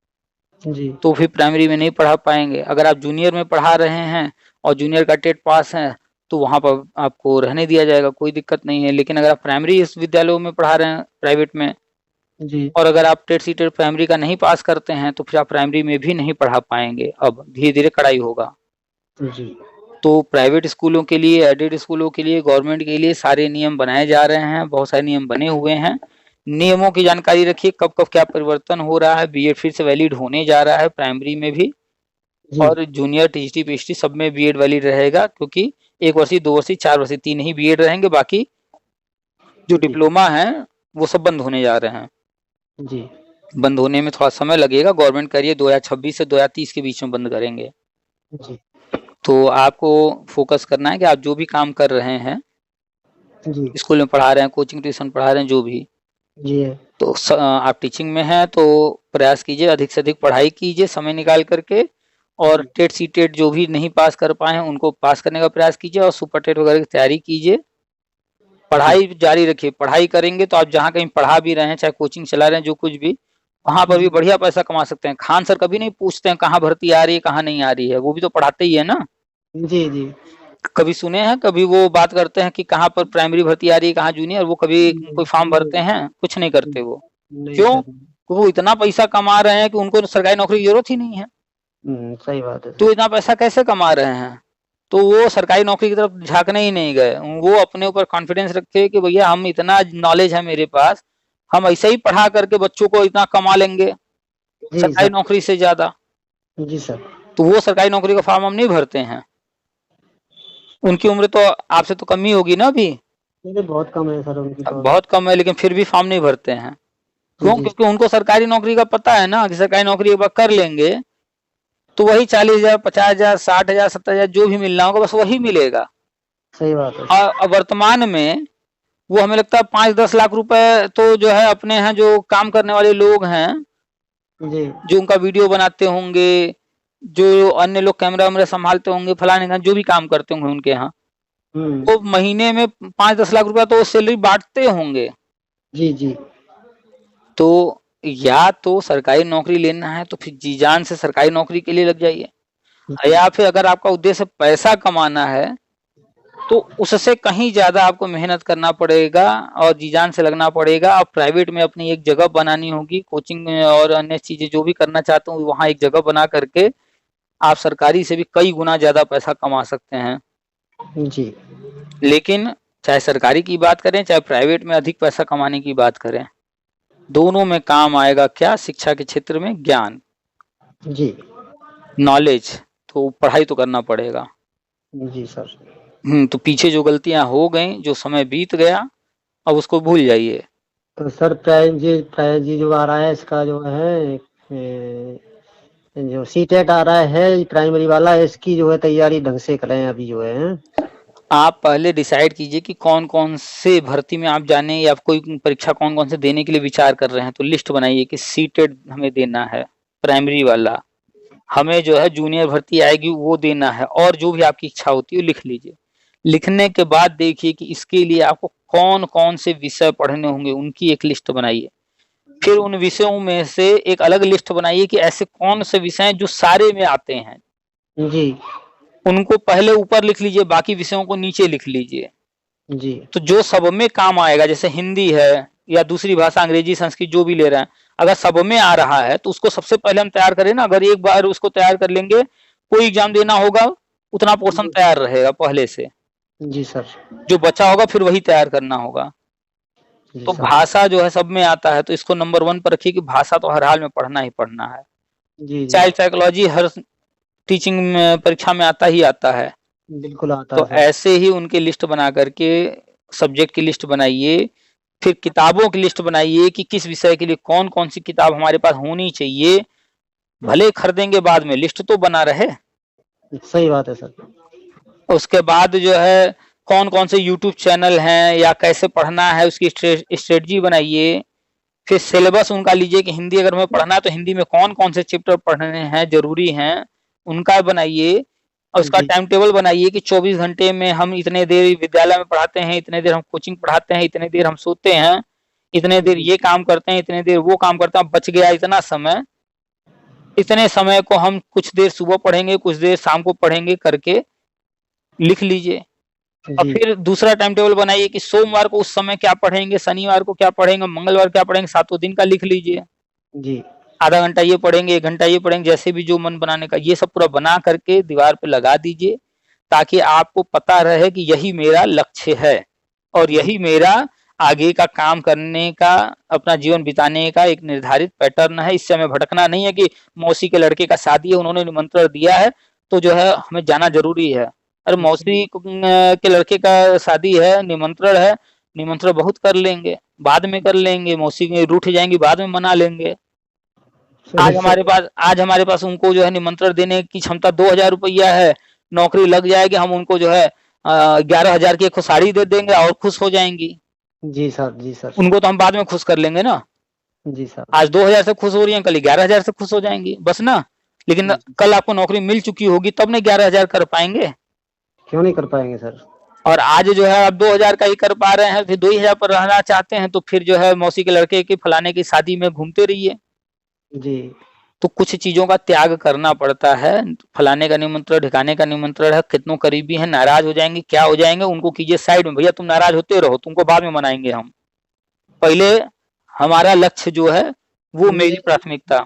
जी तो फिर प्राइमरी में नहीं पढ़ा पाएंगे। अगर आप जूनियर में पढ़ा रहे हैं और जूनियर का टेट पास है तो वहां पर आपको रहने दिया जाएगा, कोई दिक्कत नहीं है। लेकिन अगर आप प्राइमरी इस विद्यालयों में पढ़ा रहे हैं प्राइवेट में, जी और अगर आप टेट सी टेट प्राइमरी का नहीं पास करते हैं, तो फिर आप प्राइमरी में भी नहीं पढ़ा पाएंगे। अब धीरे धीरे कड़ाई होगा। जी। तो प्राइवेट स्कूलों के लिए, एडेड स्कूलों के लिए, गवर्नमेंट के लिए सारे नियम बनाए जा रहे हैं, बहुत सारे नियम बने हुए हैं। नियमों की जानकारी रखिए, कब कब क्या परिवर्तन हो रहा है। बीएड फिर से वैलिड होने जा रहा है, प्राइमरी में भी जी। और जूनियर, टीजीटी, पीएचडी सब में बीएड वैलिड रहेगा, क्योंकि 1 वर्षीय, 2 वर्षीय, 4 वर्षीय 3 ही बीएड रहेंगे, बाकी जो जी। डिप्लोमा है वो सब बंद होने जा रहे हैं। जी। बंद होने में थोड़ा समय लगेगा, गवर्नमेंट करिए 2026 से 2030 के बीच में बंद करेंगे। जी। तो आपको फोकस करना है कि आप जो भी काम कर रहे हैं, जी। स्कूल में पढ़ा रहे हैं, कोचिंग ट्यूशन पढ़ा रहे हैं, जो भी, जी। तो आप टीचिंग में हैं तो प्रयास कीजिए, अधिक से अधिक पढ़ाई कीजिए समय निकाल करके, और टेट सी टेट जो भी नहीं पास कर पाए हैं उनको पास करने का प्रयास कीजिए, और सुपर टेट वगैरह की तैयारी कीजिए। जी। पढ़ाई जारी रखिए, पढ़ाई करेंगे तो आप जहाँ कहीं पढ़ा भी रहे हैं, चाहे कोचिंग चला रहे हैं, जो कुछ भी, वहाँ पर भी जी। बढ़िया पैसा कमा सकते हैं। खान सर कभी नहीं पूछते हैं कहाँ भर्ती आ रही है, कहाँ नहीं आ रही है, वो भी तो पढ़ाते ही है ना। जी। जी। कभी सुने हैं, कभी वो बात करते हैं कि कहाँ पर प्राइमरी भर्ती आ रही है, कहाँ जूनियर? वो कभी नहीं। कोई फॉर्म भरते नहीं। हैं? कुछ नहीं करते वो। नहीं क्यों? सर। क्योंकि वो इतना पैसा कमा रहे हैं कि उनको तो सरकारी नौकरी की जरूरत ही नहीं है। सही बात है तो सर। इतना पैसा कैसे कमा रहे हैं? तो वो सरकारी नौकरी की तरफ झांकने ही नहीं गए। वो अपने ऊपर कॉन्फिडेंस रखे कि भैया हम, इतना नॉलेज है मेरे पास, हम ऐसे ही पढ़ा करके बच्चों को इतना कमा लेंगे जी सरकारी सर। नौकरी से ज्यादा। जी सर। तो वो सरकारी नौकरी का फॉर्म हम नहीं भरते हैं। उनकी उम्र तो आपसे तो कम ही होगी ना अभी, ये बहुत कम है सर उनकी तो अभी। बहुत कम है, लेकिन फिर भी फॉर्म नहीं भरते हैं। क्यों? जी। क्योंकि उनको सरकारी नौकरी का पता है ना कि सरकारी नौकरी एक बार कर लेंगे तो वही 40,000, 50,000, 60,000, 70,000 जो भी मिलना होगा बस वही मिलेगा। सही बात है और सर। अब वर्तमान में वो हमें लगता है 5-10 लाख रुपए तो जो है अपने यहाँ जो काम करने वाले लोग हैं, जी। जो उनका वीडियो बनाते होंगे, जो अन्य लोग कैमरा वैमरा संभालते होंगे, फलाने का जो भी काम करते होंगे उनके यहाँ, हम्म। वो महीने में 5-10 लाख रुपया तो सैलरी बांटते होंगे। जी। जी। तो या तो सरकारी नौकरी लेना है तो फिर जी जान से सरकारी नौकरी के लिए लग जाइए, जी। या फिर अगर आपका उद्देश्य पैसा कमाना है तो उससे कहीं ज्यादा आपको मेहनत करना पड़ेगा और जी जान से लगना पड़ेगा। आप प्राइवेट में अपनी एक जगह बनानी होगी, कोचिंग में और अन्य चीजें जो भी करना चाहते हो वहां एक जगह बना करके आप सरकारी से भी कई गुना ज्यादा पैसा कमा सकते हैं। जी। लेकिन चाहे सरकारी की बात करें चाहे प्राइवेट में अधिक पैसा कमाने की बात करें, दोनों में काम आएगा क्या? शिक्षा के क्षेत्र में ज्ञान, जी। नॉलेज। तो पढ़ाई तो करना पड़ेगा। जी सर। तो पीछे जो गलतियां हो गई, जो समय बीत गया, अब उसको भूल जाइए। तो सर प्राइज जी जो आ रहा है इसका जो है जो सी टेट आ रहा है प्राइमरी वाला, इसकी जो है तैयारी ढंग से करें अभी जो है। आप पहले डिसाइड कीजिए कि कौन कौन से भर्ती में आप जाने या कोई परीक्षा कौन कौन से देने के लिए विचार कर रहे हैं। तो लिस्ट बनाइए कि सीटेट हमें देना है, प्राइमरी वाला, हमें जो है जूनियर भर्ती आएगी वो देना है, और जो भी आपकी इच्छा होती है लिख लीजिए। लिखने के बाद देखिए कि इसके लिए आपको कौन कौन से विषय पढ़ने होंगे, उनकी एक लिस्ट बनाइए। फिर उन विषयों में से एक अलग लिस्ट बनाइए कि ऐसे कौन से विषय हैं जो सारे में आते हैं, जी। उनको पहले ऊपर लिख लीजिए, बाकी विषयों को नीचे लिख लीजिए। जी। तो जो सब में काम आएगा, जैसे हिंदी है या दूसरी भाषा, अंग्रेजी, संस्कृत जो भी ले रहे हैं, अगर सब में आ रहा है तो उसको सबसे पहले हम तैयार करें ना। अगर एक बार उसको तैयार कर लेंगे, कोई एग्जाम देना होगा उतना पोर्शन जी। तैयार रहेगा पहले से, जी सर। जो बचा होगा फिर वही तैयार करना होगा। जी तो सर। भाषा जो है सब में आता है, तो इसको नंबर 1 पर रखिए कि भाषा तो हर हाल में पढ़ना ही पढ़ना है। जी। जी चाइल्ड साइकोलॉजी हर टीचिंग में परीक्षा में आता ही आता है। बिल्कुल आता है तो सर। ऐसे ही उनकी लिस्ट बना करके सब्जेक्ट की लिस्ट बनाइए, फिर किताबों की लिस्ट बनाइए कि किस विषय के लिए कौन कौन सी किताब हमारे पास होनी चाहिए। भले खरीदेंगे बाद में, लिस्ट तो बना रहे। सही बात है सर। उसके बाद जो है कौन कौन से यूट्यूब चैनल हैं या कैसे पढ़ना है उसकी स्ट्रेटजी बनाइए। फिर सिलेबस उनका लीजिए कि हिंदी अगर हमें पढ़ना है तो हिंदी में कौन कौन से चैप्टर पढ़ने हैं, जरूरी हैं, उनका बनाइए। और उसका जी। टाइम टेबल बनाइए कि 24 घंटे में हम इतने देर विद्यालय में पढ़ाते हैं, इतने देर हम कोचिंग पढ़ाते हैं, इतने देर हम सोते हैं, इतने देर जी। ये काम करते हैं, इतने देर वो काम करते हैं। बच गया इतना समय, इतने समय को हम कुछ देर सुबह पढ़ेंगे, कुछ देर शाम को पढ़ेंगे करके लिख लीजिए। और जी। फिर दूसरा टाइम टेबल बनाइए कि सोमवार को उस समय क्या पढ़ेंगे, शनिवार को क्या पढ़ेंगे, मंगलवार क्या पढ़ेंगे, सातों दिन का लिख लीजिए। जी। आधा घंटा ये पढ़ेंगे, 1 घंटा ये पढ़ेंगे, जैसे भी जो मन बनाने का, ये सब पूरा बना करके दीवार पे लगा दीजिए, ताकि आपको पता रहे कि यही मेरा लक्ष्य है और यही मेरा आगे का काम करने का, अपना जीवन बिताने का एक निर्धारित पैटर्न है। इससे हमें भटकना नहीं है कि मौसी के लड़के का शादी है, उन्होंने निमंत्रण दिया है तो जो है हमें जाना जरूरी है। अरे मौसी के लड़के का शादी है, निमंत्रण है, निमंत्रण बहुत कर लेंगे, बाद में कर लेंगे, मौसी के रूठ जाएंगी, बाद में मना लेंगे। आज हमारे पास उनको जो है निमंत्रण देने की क्षमता 2,000 रुपया है, नौकरी लग जाएगी, हम उनको जो है 11,000 की एक साड़ी दे देंगे और खुश हो जाएंगी। जी सर, जी सर। उनको तो हम बाद में खुश कर लेंगे ना। जी सर। आज 2,000 से खुश हो रही हैं, कल 11,000 से खुश हो जाएंगी, बस ना। लेकिन कल आपको नौकरी मिल चुकी होगी तब ना 11,000 कर पाएंगे। क्यों नहीं कर पाएंगे सर? और आज जो है आप 2,000 का ही कर पा रहे हैं, फिर 2,000 पर रहना चाहते हैं, तो फिर जो है मौसी के लड़के की फलाने की शादी में घूमते रहिए। जी। तो कुछ चीजों का त्याग करना पड़ता है। फलाने का निमंत्रण, ढिकाने का निमंत्रण है, कितनों करीबी हैं, नाराज हो जाएंगे, क्या हो जाएंगे, उनको कीजिए साइड में, भैया तुम नाराज होते रहो, तुमको बाद में मनाएंगे हम, पहले हमारा लक्ष्य जो है वो मेरी प्राथमिकता।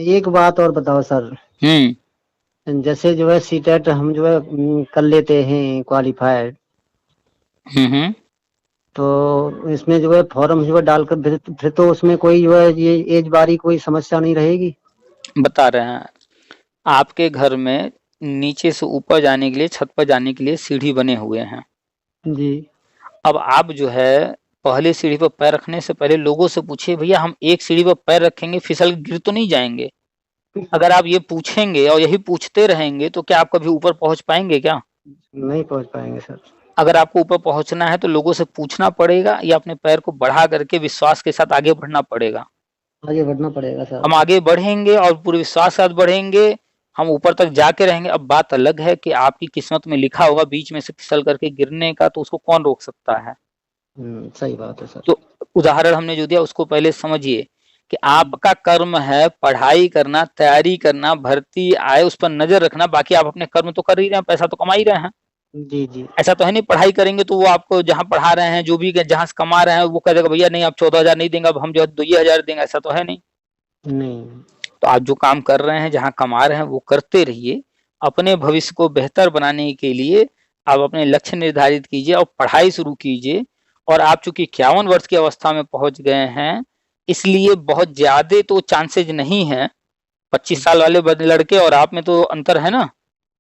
एक बात और बताओ सर, जैसे जो है सीटेट हम जो है कर लेते हैं क्वालिफाइड, तो इसमें जो है फॉर्म जो है डालकर फिर तो उसमें कोई जो है ये एज बारी कोई समस्या नहीं रहेगी? बता रहे हैं, आपके घर में नीचे से ऊपर जाने के लिए, छत पर जाने के लिए सीढ़ी बने हुए हैं जी। अब आप जो है पहले सीढ़ी पर पैर रखने से पहले लोगों से पूछिए, भैया हम एक सीढ़ी पर पैर रखेंगे, फिसल गिर तो नहीं जाएंगे? अगर आप ये पूछेंगे और यही पूछते रहेंगे तो क्या आप कभी ऊपर पहुंच पाएंगे? क्या नहीं पहुंच पाएंगे सर। अगर आपको ऊपर पहुंचना है तो लोगों से पूछना पड़ेगा या अपने पैर को बढ़ा करके विश्वास के साथ आगे बढ़ना पड़ेगा? आगे बढ़ना पड़ेगा सर। हम आगे बढ़ेंगे और पूरे विश्वास के साथ बढ़ेंगे, हम ऊपर तक जाके रहेंगे। अब बात अलग है कि आपकी किस्मत में लिखा होगा बीच में से फिसल करके गिरने का, तो उसको कौन रोक सकता है? सही बात है सर। तो उदाहरण हमने जो दिया उसको पहले समझिए कि आपका कर्म है पढ़ाई करना, तैयारी करना, भर्ती आए उस पर नजर रखना, बाकी आप अपने कर्म तो कर ही रहे हैं, पैसा तो कमा ही रहे हैं। जी जी। ऐसा तो है नहीं पढ़ाई करेंगे तो वो आपको जहाँ पढ़ा रहे हैं, जो भी जहाँ से कमा रहे हैं, वो कह देगा भैया नहीं आप 14,000 नहीं देंगे, अब हम जो है 2,000 देंगे, ऐसा तो है नहीं। तो आप जो काम कर रहे हैं, जहाँ कमा रहे हैं, वो करते रहिए। अपने भविष्य को बेहतर बनाने के लिए आप अपने लक्ष्य निर्धारित कीजिए और पढ़ाई शुरू कीजिए। और आप चूंकि 51 वर्ष की अवस्था में पहुंच गए हैं, इसलिए बहुत ज्यादा तो चांसेज नहीं है। 25 साल वाले लड़के और आप में तो अंतर है ना।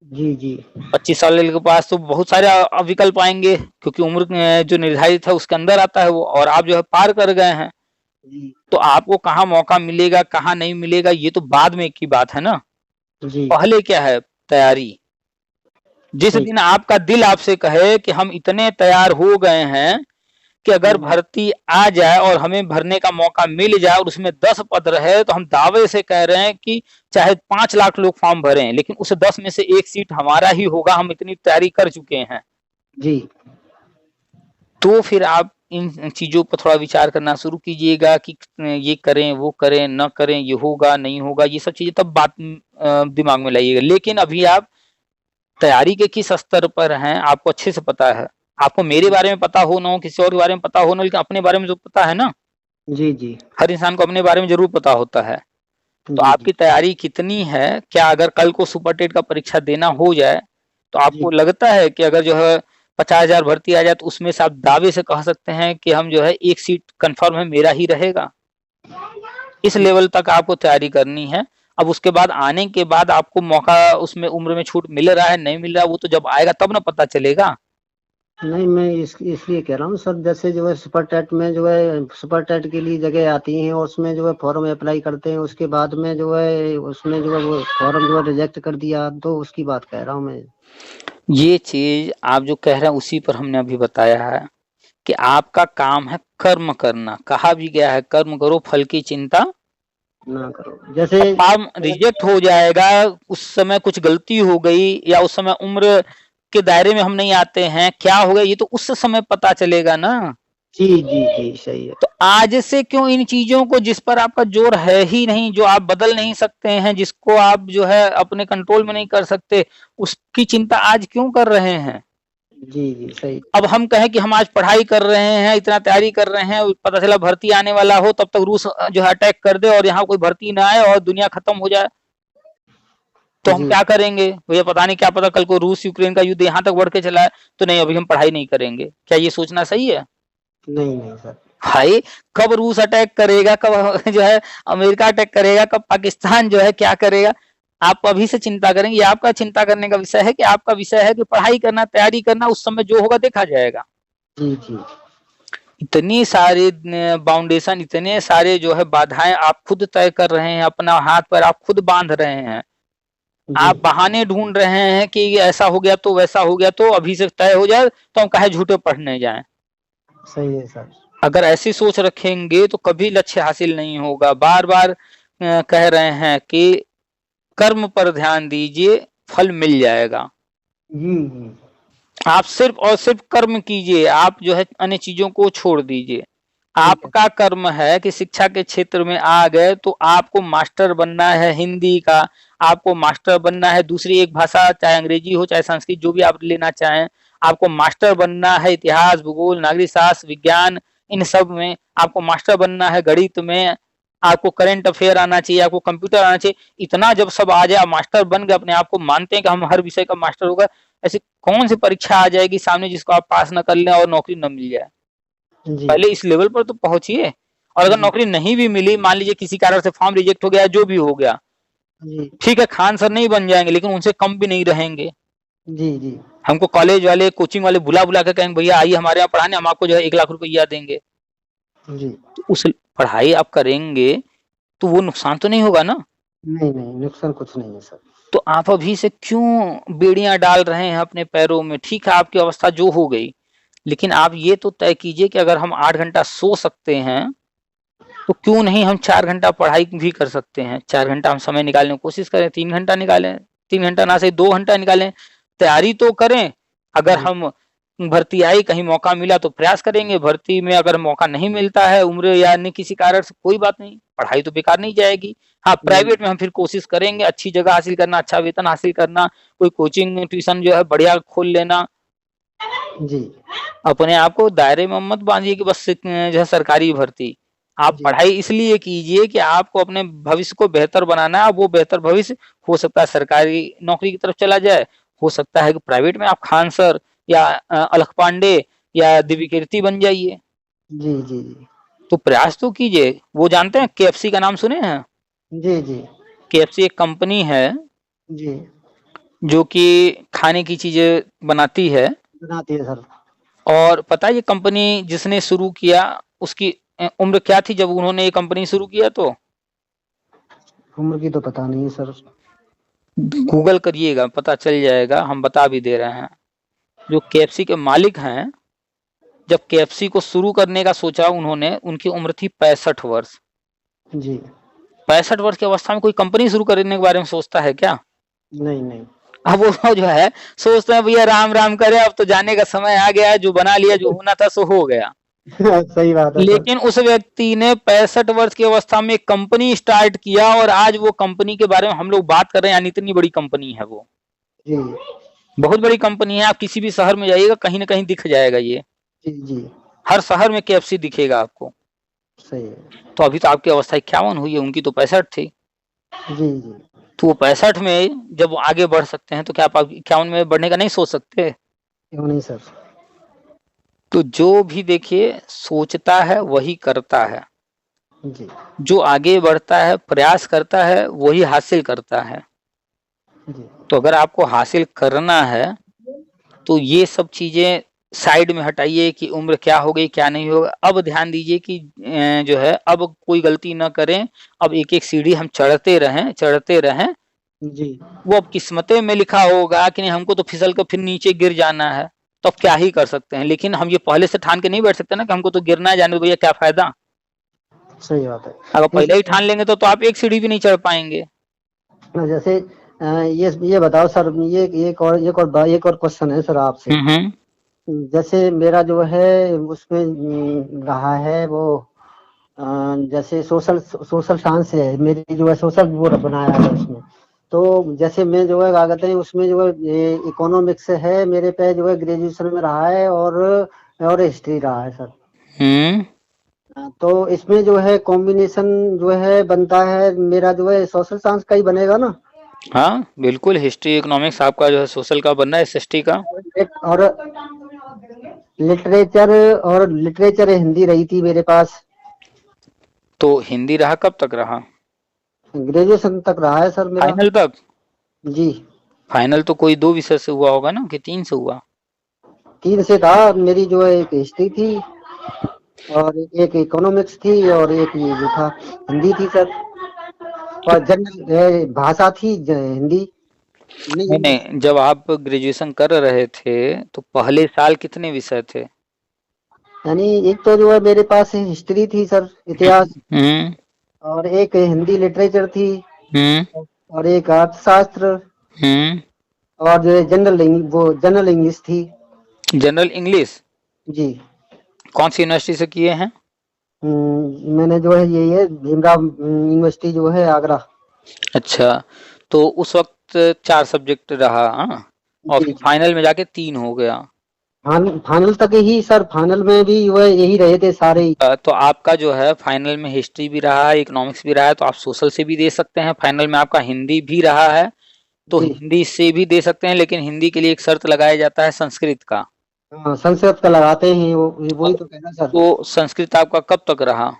जी जी। 25 साल वाले के पास तो बहुत सारे विकल्प आएंगे, क्योंकि उम्र जो निर्धारित है उसके अंदर आता है वो, और आप जो है पार कर गए हैं। तो आपको कहाँ मौका मिलेगा, कहाँ नहीं मिलेगा, ये तो बाद में की बात है ना। जी। पहले क्या है? तैयारी। जिस दिन आपका दिल आपसे कहे कि हम इतने तैयार हो गए हैं कि अगर भर्ती आ जाए और हमें भरने का मौका मिल जाए और उसमें 10 पद रहे, तो हम दावे से कह रहे हैं कि चाहे 5 लाख लोग फॉर्म भरें, लेकिन उस 10 में से एक सीट हमारा ही होगा, हम इतनी तैयारी कर चुके हैं। जी। तो फिर आप इन चीजों पर थोड़ा विचार करना शुरू कीजिएगा कि ये करें, वो करें, न करें, ये होगा, नहीं होगा, ये सब चीजें तब बात दिमाग में लाइएगा। लेकिन अभी आप तैयारी के किस स्तर पर हैं, आपको अच्छे से पता है। आपको मेरे बारे में पता हो ना हो, किसी और के बारे में पता हो ना, लेकिन अपने बारे में जो पता है ना। जी जी। हर इंसान को अपने बारे में जरूर पता होता है। तो आपकी तैयारी कितनी है? क्या अगर कल को सुपर टेट का परीक्षा देना हो जाए तो आपको लगता है कि अगर जो है 50,000 भर्ती आ जाए तो उसमें से आप दावे से कह सकते हैं कि हम जो है एक सीट कंफर्म है, मेरा ही रहेगा? इस लेवल तक आपको तैयारी करनी है। अब उसके बाद आने के बाद आपको मौका उसमें उम्र में छूट मिल रहा है, नहीं मिल रहा, वो तो जब आएगा तब ना पता चलेगा। नहीं, मैं इसलिए कह रहा हूँ सर, जैसे जो है सुपर टेट में जो है सुपर टेट के लिए जगह आती हैं और उसमें जो है फॉर्म अप्लाई करते हैं, उसके बाद में जो है उसमें जो है वो फॉर्म जो है रिजेक्ट कर दिया, तो उसकी बात कह रहा हूँ मैं। ये चीज आप जो कह रहे हैं उसी पर हमने अभी बताया है कि आपका काम है कर्म करना। कहा भी गया है कर्म करो फल की चिंता ना करो। जैसे काम रिजेक्ट हो जाएगा, उस समय कुछ गलती हो गई या उस समय उम्र के दायरे में हम नहीं आते हैं, क्या हो गया ये तो उस समय पता चलेगा ना। जी जी जी, सही है। तो आज से क्यों इन चीजों को, जिस पर आपका जोर है ही नहीं, जो आप बदल नहीं सकते हैं, जिसको आप जो है अपने कंट्रोल में नहीं कर सकते, उसकी चिंता आज क्यों कर रहे हैं? जी सही। अब हम कहें कि हम आज पढ़ाई कर रहे हैं, इतना तैयारी कर रहे हैं, पता चला भर्ती आने वाला हो, तब तक रूस जो है अटैक कर दे और यहाँ कोई भर्ती ना आए और दुनिया खत्म हो जाए, तो हम जी क्या करेंगे भैया? पता नहीं, क्या पता कल को रूस यूक्रेन का युद्ध यहाँ तक बढ़ के चला है, तो नहीं अभी हम पढ़ाई नहीं करेंगे। क्या ये सोचना सही है? नहीं सर। भाई कब रूस अटैक करेगा, कब जो है अमेरिका अटैक करेगा, कब पाकिस्तान जो है क्या करेगा, आप अभी से चिंता करेंगे? ये आपका चिंता करने का विषय है कि आपका विषय है कि पढ़ाई करना, तैयारी करना, उस समय जो होगा देखा जाएगा। जी इतनी सारे बाउंडेशन, इतने सारे जो है बाधाएं आप खुद तय कर रहे हैं, अपना हाथ पर आप खुद बांध रहे हैं। जी आप बहाने ढूंढ रहे हैं कि ये ऐसा हो गया तो वैसा हो गया, तो अभी से तय हो जाए तो हम काहे झूठे पढ़ने जाएं। सही है सर। अगर ऐसी सोच रखेंगे तो कभी लक्ष्य हासिल नहीं होगा। बार बार कह रहे हैं कि कर्म पर ध्यान दीजिए, फल मिल जाएगा। जी आप सिर्फ और सिर्फ कर्म कीजिए, आप जो है अन्य चीजों को छोड़ दीजिए। ठीक है। आपका कर्म है कि शिक्षा के क्षेत्र में आ गए तो आपको मास्टर बनना है हिंदी का, आपको मास्टर बनना है दूसरी एक भाषा, चाहे अंग्रेजी हो चाहे संस्कृत, जो भी आप लेना चाहें, आपको मास्टर बनना है इतिहास, भूगोल, नागरिक शास्त्र, विज्ञान, इन सब में आपको मास्टर बनना है, गणित में आपको करंट अफेयर आना चाहिए, आपको कंप्यूटर आना चाहिए। इतना जब सब आ जाए, मास्टर बन गए, अपने आप को मानते हैं कि हम हर विषय का मास्टर होगा, ऐसी कौन सी परीक्षा आ जाएगी सामने जिसको आप पास न कर लें और नौकरी न मिल जाए? जी पहले इस लेवल पर तो पहुंचिए। और अगर जी नौकरी नहीं भी मिली, मान लीजिए किसी कारण से फॉर्म रिजेक्ट हो गया, जो भी हो गया, जी ठीक है, खान सर नहीं बन जाएंगे लेकिन उनसे कम भी नहीं रहेंगे। जी हमको कॉलेज वाले, कोचिंग वाले बुला बुला कर कहेंगे भैया आइए हमारे यहाँ पढ़ाने, हम आपको जो है 1 लाख रुपया देंगे। जी। तो उस पढ़ाई आप करेंगे तो वो नुकसान तो नहीं होगा ना? नहीं नुकसान कुछ नहीं है सर। तो आप अभी से क्यों बेड़ियां डाल रहे हैं अपने पैरों में? ठीक है, आपकी अवस्था जो हो गई, लेकिन आप ये तो तय कीजिए कि अगर हम 8 घंटा सो सकते हैं तो क्यों नहीं हम 4 घंटा पढ़ाई भी कर सकते हैं। 4 घंटा हम समय निकालने की कोशिश करें, 3 घंटा निकालें, 3 घंटा ना सही 2 घंटा निकालें, तैयारी तो करें। अगर जी हम भर्ती आई, कहीं मौका मिला तो प्रयास करेंगे, भर्ती में अगर मौका नहीं मिलता है, उम्र या अन्य किसी कारण से, कोई बात नहीं, पढ़ाई तो बेकार नहीं जाएगी। हाँ, जी प्राइवेट में हम फिर कोशिश करेंगे अच्छी जगह हासिल करना, अच्छा वेतन हासिल करना, कोई कोचिंग ट्यूशन जो है बढ़िया खोल लेना। जी अपने आप को दायरे में मत बांधिए कि बस जो है सरकारी भर्ती। आप जी पढ़ाई इसलिए कीजिए कि आपको अपने भविष्य को बेहतर बनाना है। वो बेहतर भविष्य हो सकता है सरकारी नौकरी की तरफ चला जाए, हो सकता है कि प्राइवेट में आप खान सर या अलख पांडे या दिव्य कीर्ति बन जाइए। जी तो प्रयास तो कीजिए। वो जानते हैं, केएफसी का नाम सुने हैं? जी केएफसी एक कंपनी है जी। जो कि खाने की चीजें बनाती है। बनाती है सर। और पता है ये कंपनी जिसने शुरू किया उसकी उम्र क्या थी जब उन्होंने ये कंपनी शुरू किया? तो उम्र की तो पता नहीं है सर। गूगल करिएगा, पता चल जाएगा, हम बता भी दे रहे हैं। जो केएफसी के मालिक हैं, जब केएफसी को शुरू करने का सोचा उन्होंने, उनकी उम्र थी 65 वर्ष। जी 65 वर्ष की अवस्था में कोई कंपनी शुरू करने के बारे में सोचता है क्या? नहीं अब वो जो है सोचते हैं भैया राम राम करे, अब तो जाने का समय आ गया है, जो बना लिया, जो होना था सो हो गया। सही बात है सर। लेकिन उस व्यक्ति ने 65 वर्ष की अवस्था में एक कंपनी स्टार्ट किया और आज वो कंपनी के बारे में हम लोग बात कर रहे हैं, यानी इतनी बड़ी कंपनी है वो। जी बहुत बड़ी कंपनी है, आप किसी भी शहर में जाइएगा कहीं ना कहीं दिख जाएगा ये। जी हर शहर में केएफसी दिखेगा आपको। सही है। तो अभी तो आपकी अवस्था 51 हुई है, उनकी तो 65 थी। जी तो वो 65 में जब वो आगे बढ़ सकते हैं तो क्या आप 51 में बढ़ने का नहीं सोच सकते? क्यों नहीं सर। तो जो भी देखिए सोचता है वही करता है। जी जो आगे बढ़ता है, प्रयास करता है, वही हासिल करता है। जी तो अगर आपको हासिल करना है तो ये सब चीजें साइड में हटाइए कि उम्र क्या हो गई क्या नहीं होगा। अब ध्यान दीजिए कि जो है अब कोई गलती ना करें। अब एक एक सीढ़ी हम चढ़ते रहें चढ़ते रहें। जी वो अब किस्मतें में लिखा होगा कि नहीं, हमको तो फिसल कर फिर नीचे गिर जाना है, तो अब क्या ही कर सकते हैं। लेकिन हम ये पहले से ठान के नहीं बैठ सकते ना कि हमको तो गिरना है, जाने दो भैया, क्या फायदा। सही बात है। अगर पहले ही जैसे ठान लेंगे तो आप एक सीढ़ी भी नहीं चढ़ पाएंगे। जैसे ये बताओ सर, ये एक और क्वेश्चन है सर आपसे। हम्म। जैसे मेरा जो है उसमें रहा है वो जैसे सोशल सोशल साइंस है मेरी, जो है सोशल वो बनाया है उसमें। तो जैसे मैं जो है क्या कहते हैं उसमें जो है ये इकोनॉमिक्स है मेरे पे जो है ग्रेजुएशन में रहा है और हिस्ट्री रहा है सर। हम्म। तो इसमें जो है कॉम्बिनेशन जो है बनता है मेरा जो है सोशल साइंस का ही बनेगा ना। हाँ बिल्कुल, हिस्ट्री इकोनॉमिक्स आपका जो है सोशल का बनना है, एसएसटी का। और लिटरेचर हिंदी रही थी मेरे पास। तो हिंदी रहा, कब तक रहा? ग्रेजुएशन तक रहा है सर मेरा। फाइनल तक? जी। फाइनल तो कोई 2 विषय से हुआ होगा ना, कि 3 से हुआ? 3 से था मेरी जो है एक हिस्ट्री थी और एक इकोनॉमिक्स थी और एक ये जो था हिंदी थी सर। और जनरल भाषा थी हिंदी नहीं नहीं इंग्लिश। नहीं, जब आप ग्रेजुएशन कर रहे थे तो पहले साल कितने विषय थे? यानी एक तो जो है मेरे पास हिस्ट्री थी सर, इतिहास। हम्म। और एक हिंदी लिटरेचर थी हम्म। और एक अर्थशास्त्र हम्म। और जो है जनरल इंग्लिश थी। जनरल इंग्लिश जी। कौन सी यूनिवर्सिटी से किए हैं? मैंने जो है यही है भीमराव यूनिवर्सिटी जो है आगरा। अच्छा, तो उस वक्त 4 सब्जेक्ट रहा, हाँ, और जी फिर जी। फाइनल में जाके 3 हो गया। फाइनल तक ही सर, फाइनल में भी जो है यही रहे थे सारे ही। तो आपका जो है फाइनल में हिस्ट्री भी रहा है, इकोनॉमिक्स भी रहा है, तो आप सोशल से भी दे सकते हैं। फाइनल में आपका हिंदी भी रहा है तो जी। हिंदी से भी दे सकते हैं, लेकिन हिंदी के लिए एक शर्त लगाया जाता है संस्कृत का। हाँ संस्कृत का लगाते हैं वो वही तो कहना सर। तो संस्कृत आपका कब तक रहा?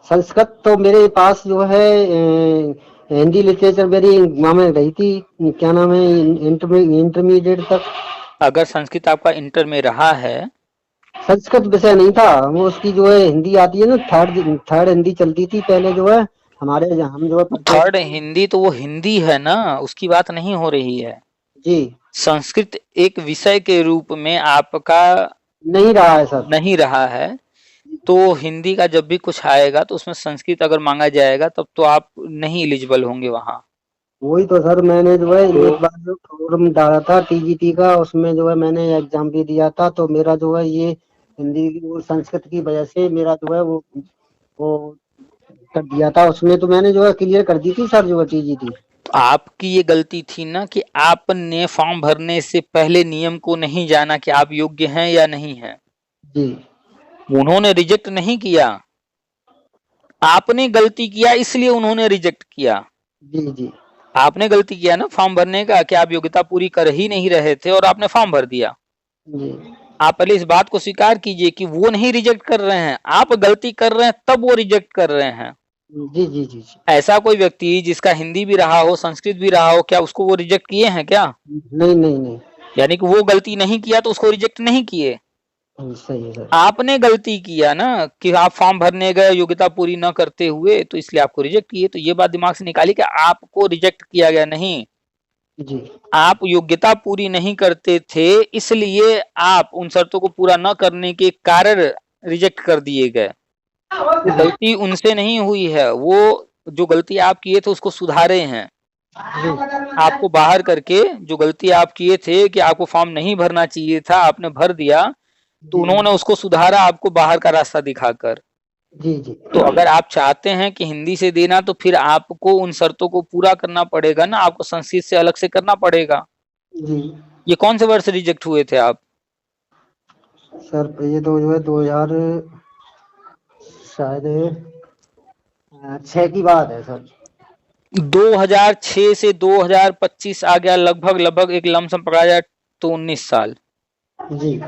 संस्कृत तो मेरे पास जो है हिंदी लिटरेचर मेरी वहाँ में रही थी, क्या नाम है, इंटरमीडिएट तक। अगर संस्कृत आपका इंटर में रहा है, संस्कृत विषय नहीं था वो, उसकी जो है हिंदी आती है ना, थर्ड हिंदी चलती थी पहले जो है हमारे हम जो है पढ़ते थर्ड थे। हिंदी तो वो हिंदी है ना, उसकी बात नहीं हो रही है। जी। संस्कृत एक विषय के रूप में आपका नहीं रहा है सर। नहीं रहा है, तो हिंदी का जब भी कुछ आएगा तो उसमें संस्कृत अगर मांगा जाएगा तब तो आप नहीं एलिजिबल होंगे वहां। वही तो सर, मैंने जो है तो एक बार जो फॉर्म डाला था टीजीटी का, उसमें जो है मैंने एग्जाम भी दिया था, तो मेरा जो है ये हिंदी और संस्कृत की वजह से मेरा जो है वो कर दिया था, उसमें तो मैंने जो है क्लियर कर दी थी सर जो है टीजीटी। आपकी ये गलती थी ना कि आपने फॉर्म भरने से पहले नियम को नहीं जाना कि आप योग्य हैं या नहीं हैं। जी उन्होंने रिजेक्ट नहीं किया, आपने गलती किया इसलिए उन्होंने रिजेक्ट किया। जी जी। आपने गलती किया ना फॉर्म भरने का, कि आप योग्यता पूरी कर ही नहीं रहे थे और आपने फॉर्म भर दिया। जी आप पहले इस बात को स्वीकार कीजिए कि वो नहीं रिजेक्ट कर रहे हैं, आप गलती कर रहे हैं तब वो रिजेक्ट कर रहे हैं। जी जी जी जी। ऐसा कोई व्यक्ति जिसका हिंदी भी रहा हो संस्कृत भी रहा हो, क्या उसको वो रिजेक्ट किए हैं क्या? नहीं नहीं नहीं। यानी कि वो गलती नहीं किया तो उसको रिजेक्ट नहीं किए। सही है सर। आपने गलती किया ना कि आप फॉर्म भरने गए योग्यता पूरी न करते हुए, तो इसलिए आपको रिजेक्ट किए। तो ये बात दिमाग से निकालिए कि आपको रिजेक्ट किया गया नहीं, जी आप योग्यता पूरी नहीं करते थे इसलिए आप उन शर्तों को पूरा न करने के कारण रिजेक्ट कर दिए गए। तो गलती उनसे नहीं हुई है, वो जो गलती आप किए थे उसको सुधारे हैं। जी आपको बाहर करके जो गलती आप किए थे कि आपको फॉर्म नहीं भरना चाहिए था, आपने भर दिया, तो जी उन्होंने उसको सुधारा आपको बाहर का रास्ता दिखाकर। जी जी तो अगर आप चाहते हैं कि हिंदी से देना तो फिर आपको उन शर्तों को पूरा करना पड़ेगा ना, आपको संस्कृत से अलग से करना पड़ेगा। जी। ये कौन से वर्ष रिजेक्ट हुए थे आप? सर ये तो जो है 2000 शायद 6 की बात है सर। 2006 से 2025 आ गया, लगभग लगभग एक लमसम पकड़ा जाए तो 19 साल। जी।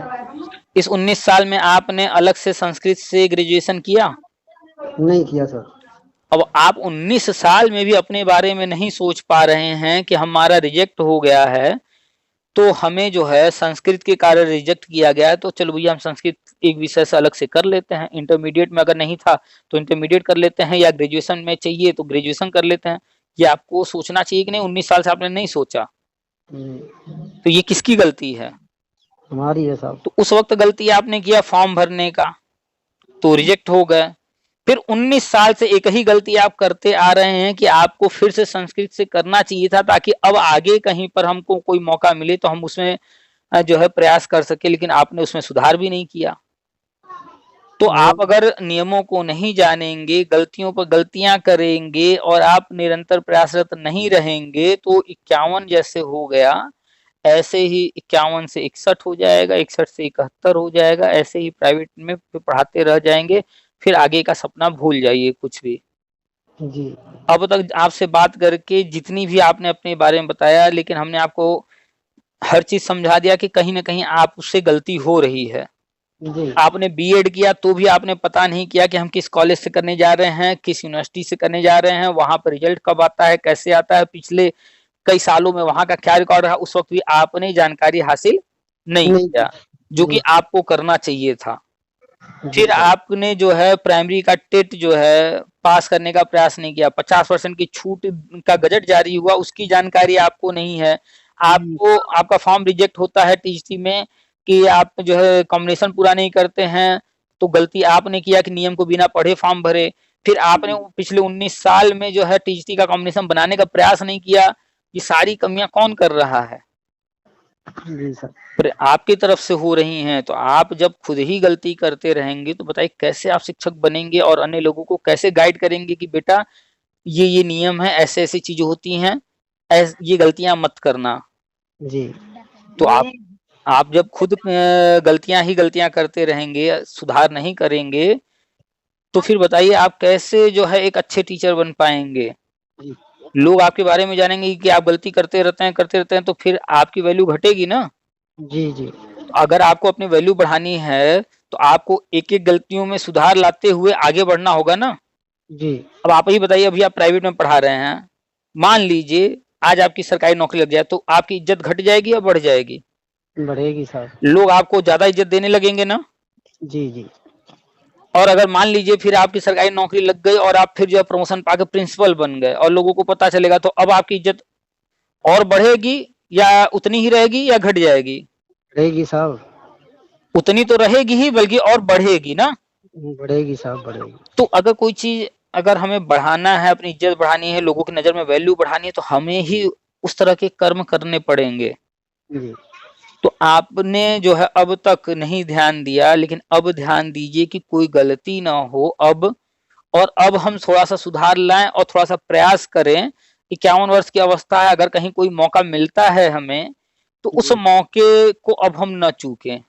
इस 19 साल में आपने अलग से संस्कृत से ग्रेजुएशन किया? नहीं किया सर। अब आप 19 साल में भी अपने बारे में नहीं सोच पा रहे हैं कि हमारा रिजेक्ट हो गया है, तो हमें जो है संस्कृत के कारण रिजेक्ट किया गया है, तो चलो भैया हम संस्कृत एक विषय से अलग से कर लेते हैं। इंटरमीडिएट में अगर नहीं था तो इंटरमीडिएट कर लेते हैं, या ग्रेजुएशन में चाहिए तो ग्रेजुएशन कर लेते हैं। ये आपको सोचना चाहिए कि नहीं, 19 साल से आपने नहीं सोचा। तो ये किसकी गलती है? हमारी है साहब। तो उस वक्त गलती आपने किया फॉर्म भरने का, तो रिजेक्ट हो गए। फिर 19 साल से एक ही गलती आप करते आ रहे हैं कि आपको फिर से संस्कृत से करना चाहिए था, ताकि अब आगे कहीं पर हमको कोई मौका मिले तो हम उसमें जो है प्रयास कर सके, लेकिन आपने उसमें सुधार भी नहीं किया। तो आप अगर नियमों को नहीं जानेंगे, गलतियों पर गलतियां करेंगे और आप निरंतर प्रयासरत नहीं रहेंगे तो 51 जैसे हो गया, ऐसे ही 51 से 61 हो जाएगा, 61 से 71 हो जाएगा, ऐसे ही प्राइवेट में पढ़ाते रह जाएंगे, फिर आगे का सपना भूल जाइए कुछ भी। जी अब तक आपसे बात करके जितनी भी आपने अपने बारे में बताया, लेकिन हमने आपको हर चीज समझा दिया कि कहीं ना कहीं आप उससे गलती हो रही है। जी आपने बीएड किया तो भी आपने पता नहीं किया कि हम किस कॉलेज से करने जा रहे हैं, किस यूनिवर्सिटी से करने जा रहे हैं, वहां पर रिजल्ट कब आता है, कैसे आता है, पिछले कई सालों में वहां का क्या रिकॉर्ड रहा, उस वक्त भी आपने जानकारी हासिल नहीं नहीं किया, जो कि नहीं आपको करना चाहिए था। जी फिर सर आपने जो है प्राइमरी का टेट जो है पास करने का प्रयास नहीं किया, 50% की छूट का गजट जारी हुआ, उसकी जानकारी आपको नहीं है। जी आपको आपका फॉर्म रिजेक्ट होता है टीजीटी में कि आप जो है कॉम्बिनेशन पूरा नहीं करते हैं, तो गलती आपने किया कि नियम को बिना पढ़े फॉर्म भरे। फिर आपने पिछले 19 साल में जो है टीजीटी का कॉम्बिनेशन बनाने का प्रयास नहीं किया। ये सारी कमियां कौन कर रहा है? जी सर पर आपकी तरफ से हो रही हैं। तो आप जब खुद ही गलती करते रहेंगे तो बताइए कैसे आप शिक्षक बनेंगे और अन्य लोगों को कैसे गाइड करेंगे कि बेटा ये नियम है, ऐसे ऐसी चीजें होती हैं, ये गलतियां मत करना। जी तो आप जब खुद गलतियां ही गलतियां करते रहेंगे, सुधार नहीं करेंगे, तो फिर बताइए आप कैसे जो है एक अच्छे टीचर बन पाएंगे? जी लोग आपके बारे में जानेंगे कि आप गलती करते रहते हैं, तो फिर आपकी वैल्यू घटेगी ना। जी जी अगर आपको अपनी वैल्यू बढ़ानी है तो आपको एक एक गलतियों में सुधार लाते हुए आगे बढ़ना होगा ना। जी अब आप ही बताइए, अभी आप प्राइवेट में पढ़ा रहे हैं, मान लीजिए आज आपकी सरकारी नौकरी लग जाए तो आपकी इज्जत घट जाएगी या बढ़ जाएगी? बढ़ेगी सर लोग आपको ज्यादा इज्जत देने लगेंगे ना। जी जी और अगर मान लीजिए फिर आपकी सरकारी नौकरी लग गई और आप फिर जो है प्रमोशन पाकर प्रिंसिपल बन गए और लोगों को पता चलेगा, तो अब आपकी इज्जत और बढ़ेगी या उतनी ही रहेगी या घट जाएगी? बढ़ेगी साहब उतनी तो रहेगी ही, बल्कि और बढ़ेगी ना। बढ़ेगी साहब बढ़ेगी तो अगर कोई चीज अगर हमें बढ़ाना है, अपनी इज्जत बढ़ानी है, लोगों की नजर में वैल्यू बढ़ानी है, तो हमें ही उस तरह के कर्म करने पड़ेंगे। जी तो आपने जो है अब तक नहीं ध्यान दिया, लेकिन अब ध्यान दीजिए कि कोई गलती ना हो अब। और अब हम थोड़ा सा सुधार लाएं और थोड़ा सा प्रयास करें। 51 वर्ष की अवस्था है, अगर कहीं कोई मौका मिलता है हमें, तो उस जी मौके को अब हम न चूकें।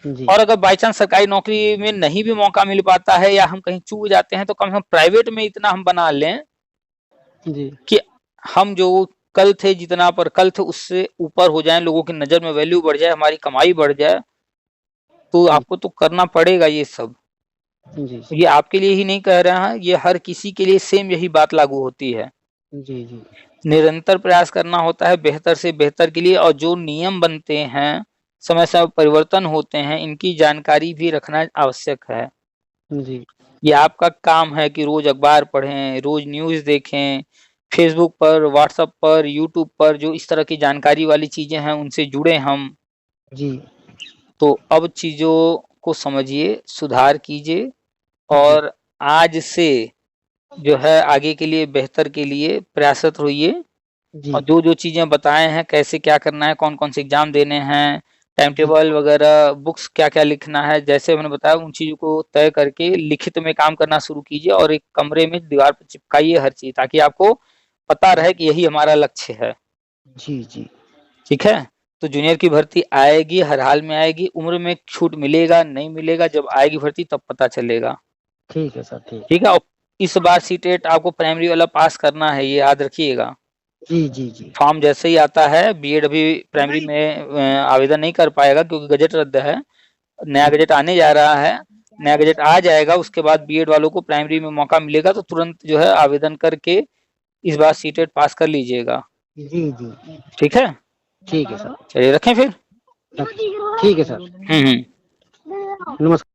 जी और अगर बाई चांस सरकारी नौकरी में नहीं भी मौका मिल पाता है या हम कहीं चूक जाते हैं, तो कम से कम प्राइवेट में इतना हम बना लें जी कि हम जो कल थे, जितना पर कल थे उससे ऊपर हो जाएं, लोगों की नजर में वैल्यू बढ़ जाए, हमारी कमाई बढ़ जाए। तो जी आपको तो करना पड़ेगा ये सब। जी ये आपके लिए ही नहीं कह रहा है, ये हर किसी के लिए सेम यही बात लागू होती है। जी जी निरंतर प्रयास करना होता है बेहतर से बेहतर के लिए, और जो नियम बनते हैं, समय समय परिवर्तन होते हैं, इनकी जानकारी भी रखना आवश्यक है। जी ये आपका काम है कि रोज अखबार पढ़ें, रोज न्यूज़ देखें, फेसबुक पर, व्हाट्सएप पर, यूट्यूब पर जो इस तरह की जानकारी वाली चीजें हैं उनसे जुड़े हम। जी तो अब चीजों को समझिए, सुधार कीजिए, जी और आज से जो है आगे के लिए बेहतर के लिए प्रयासरत रहिए। जी और जो जो चीजें बताए हैं, कैसे क्या करना है, कौन कौन से एग्जाम देने हैं, टाइम जी टेबल वगैरह, बुक्स क्या क्या लिखना है, जैसे मैंने बताया उन चीजों को तय करके लिखित में काम करना शुरू कीजिए और एक कमरे में दीवार पर चिपकाइए हर चीज, ताकि आपको पता रहे कि यही हमारा लक्ष्य है। जी जी ठीक है? तो जूनियर की भर्ती आएगी, हर हाल में आएगी। उम्र में छूट मिलेगा नहीं मिलेगा, जब आएगी भर्ती तब पता चलेगा। ठीक है सर ठीक ठीक है? और इस बार सीटेट आपको प्राइमरी वाला पास करना है, ये याद रखिएगा। जी जी जी फॉर्म जैसे ही आता है, बीएड अभी प्राइमरी में आवेदन नहीं कर पाएगा क्योंकि गजट रद्द है। नया गजट आने जा रहा है, नया गजट आ जाएगा, उसके बाद बीएड वालों को प्राइमरी में मौका मिलेगा, तो तुरंत जो है आवेदन करके इस बार सीटेट पास कर लीजिएगा। जी जी ठीक है सर चलिए, रखें फिर। ठीक है सर हम्म। नमस्कार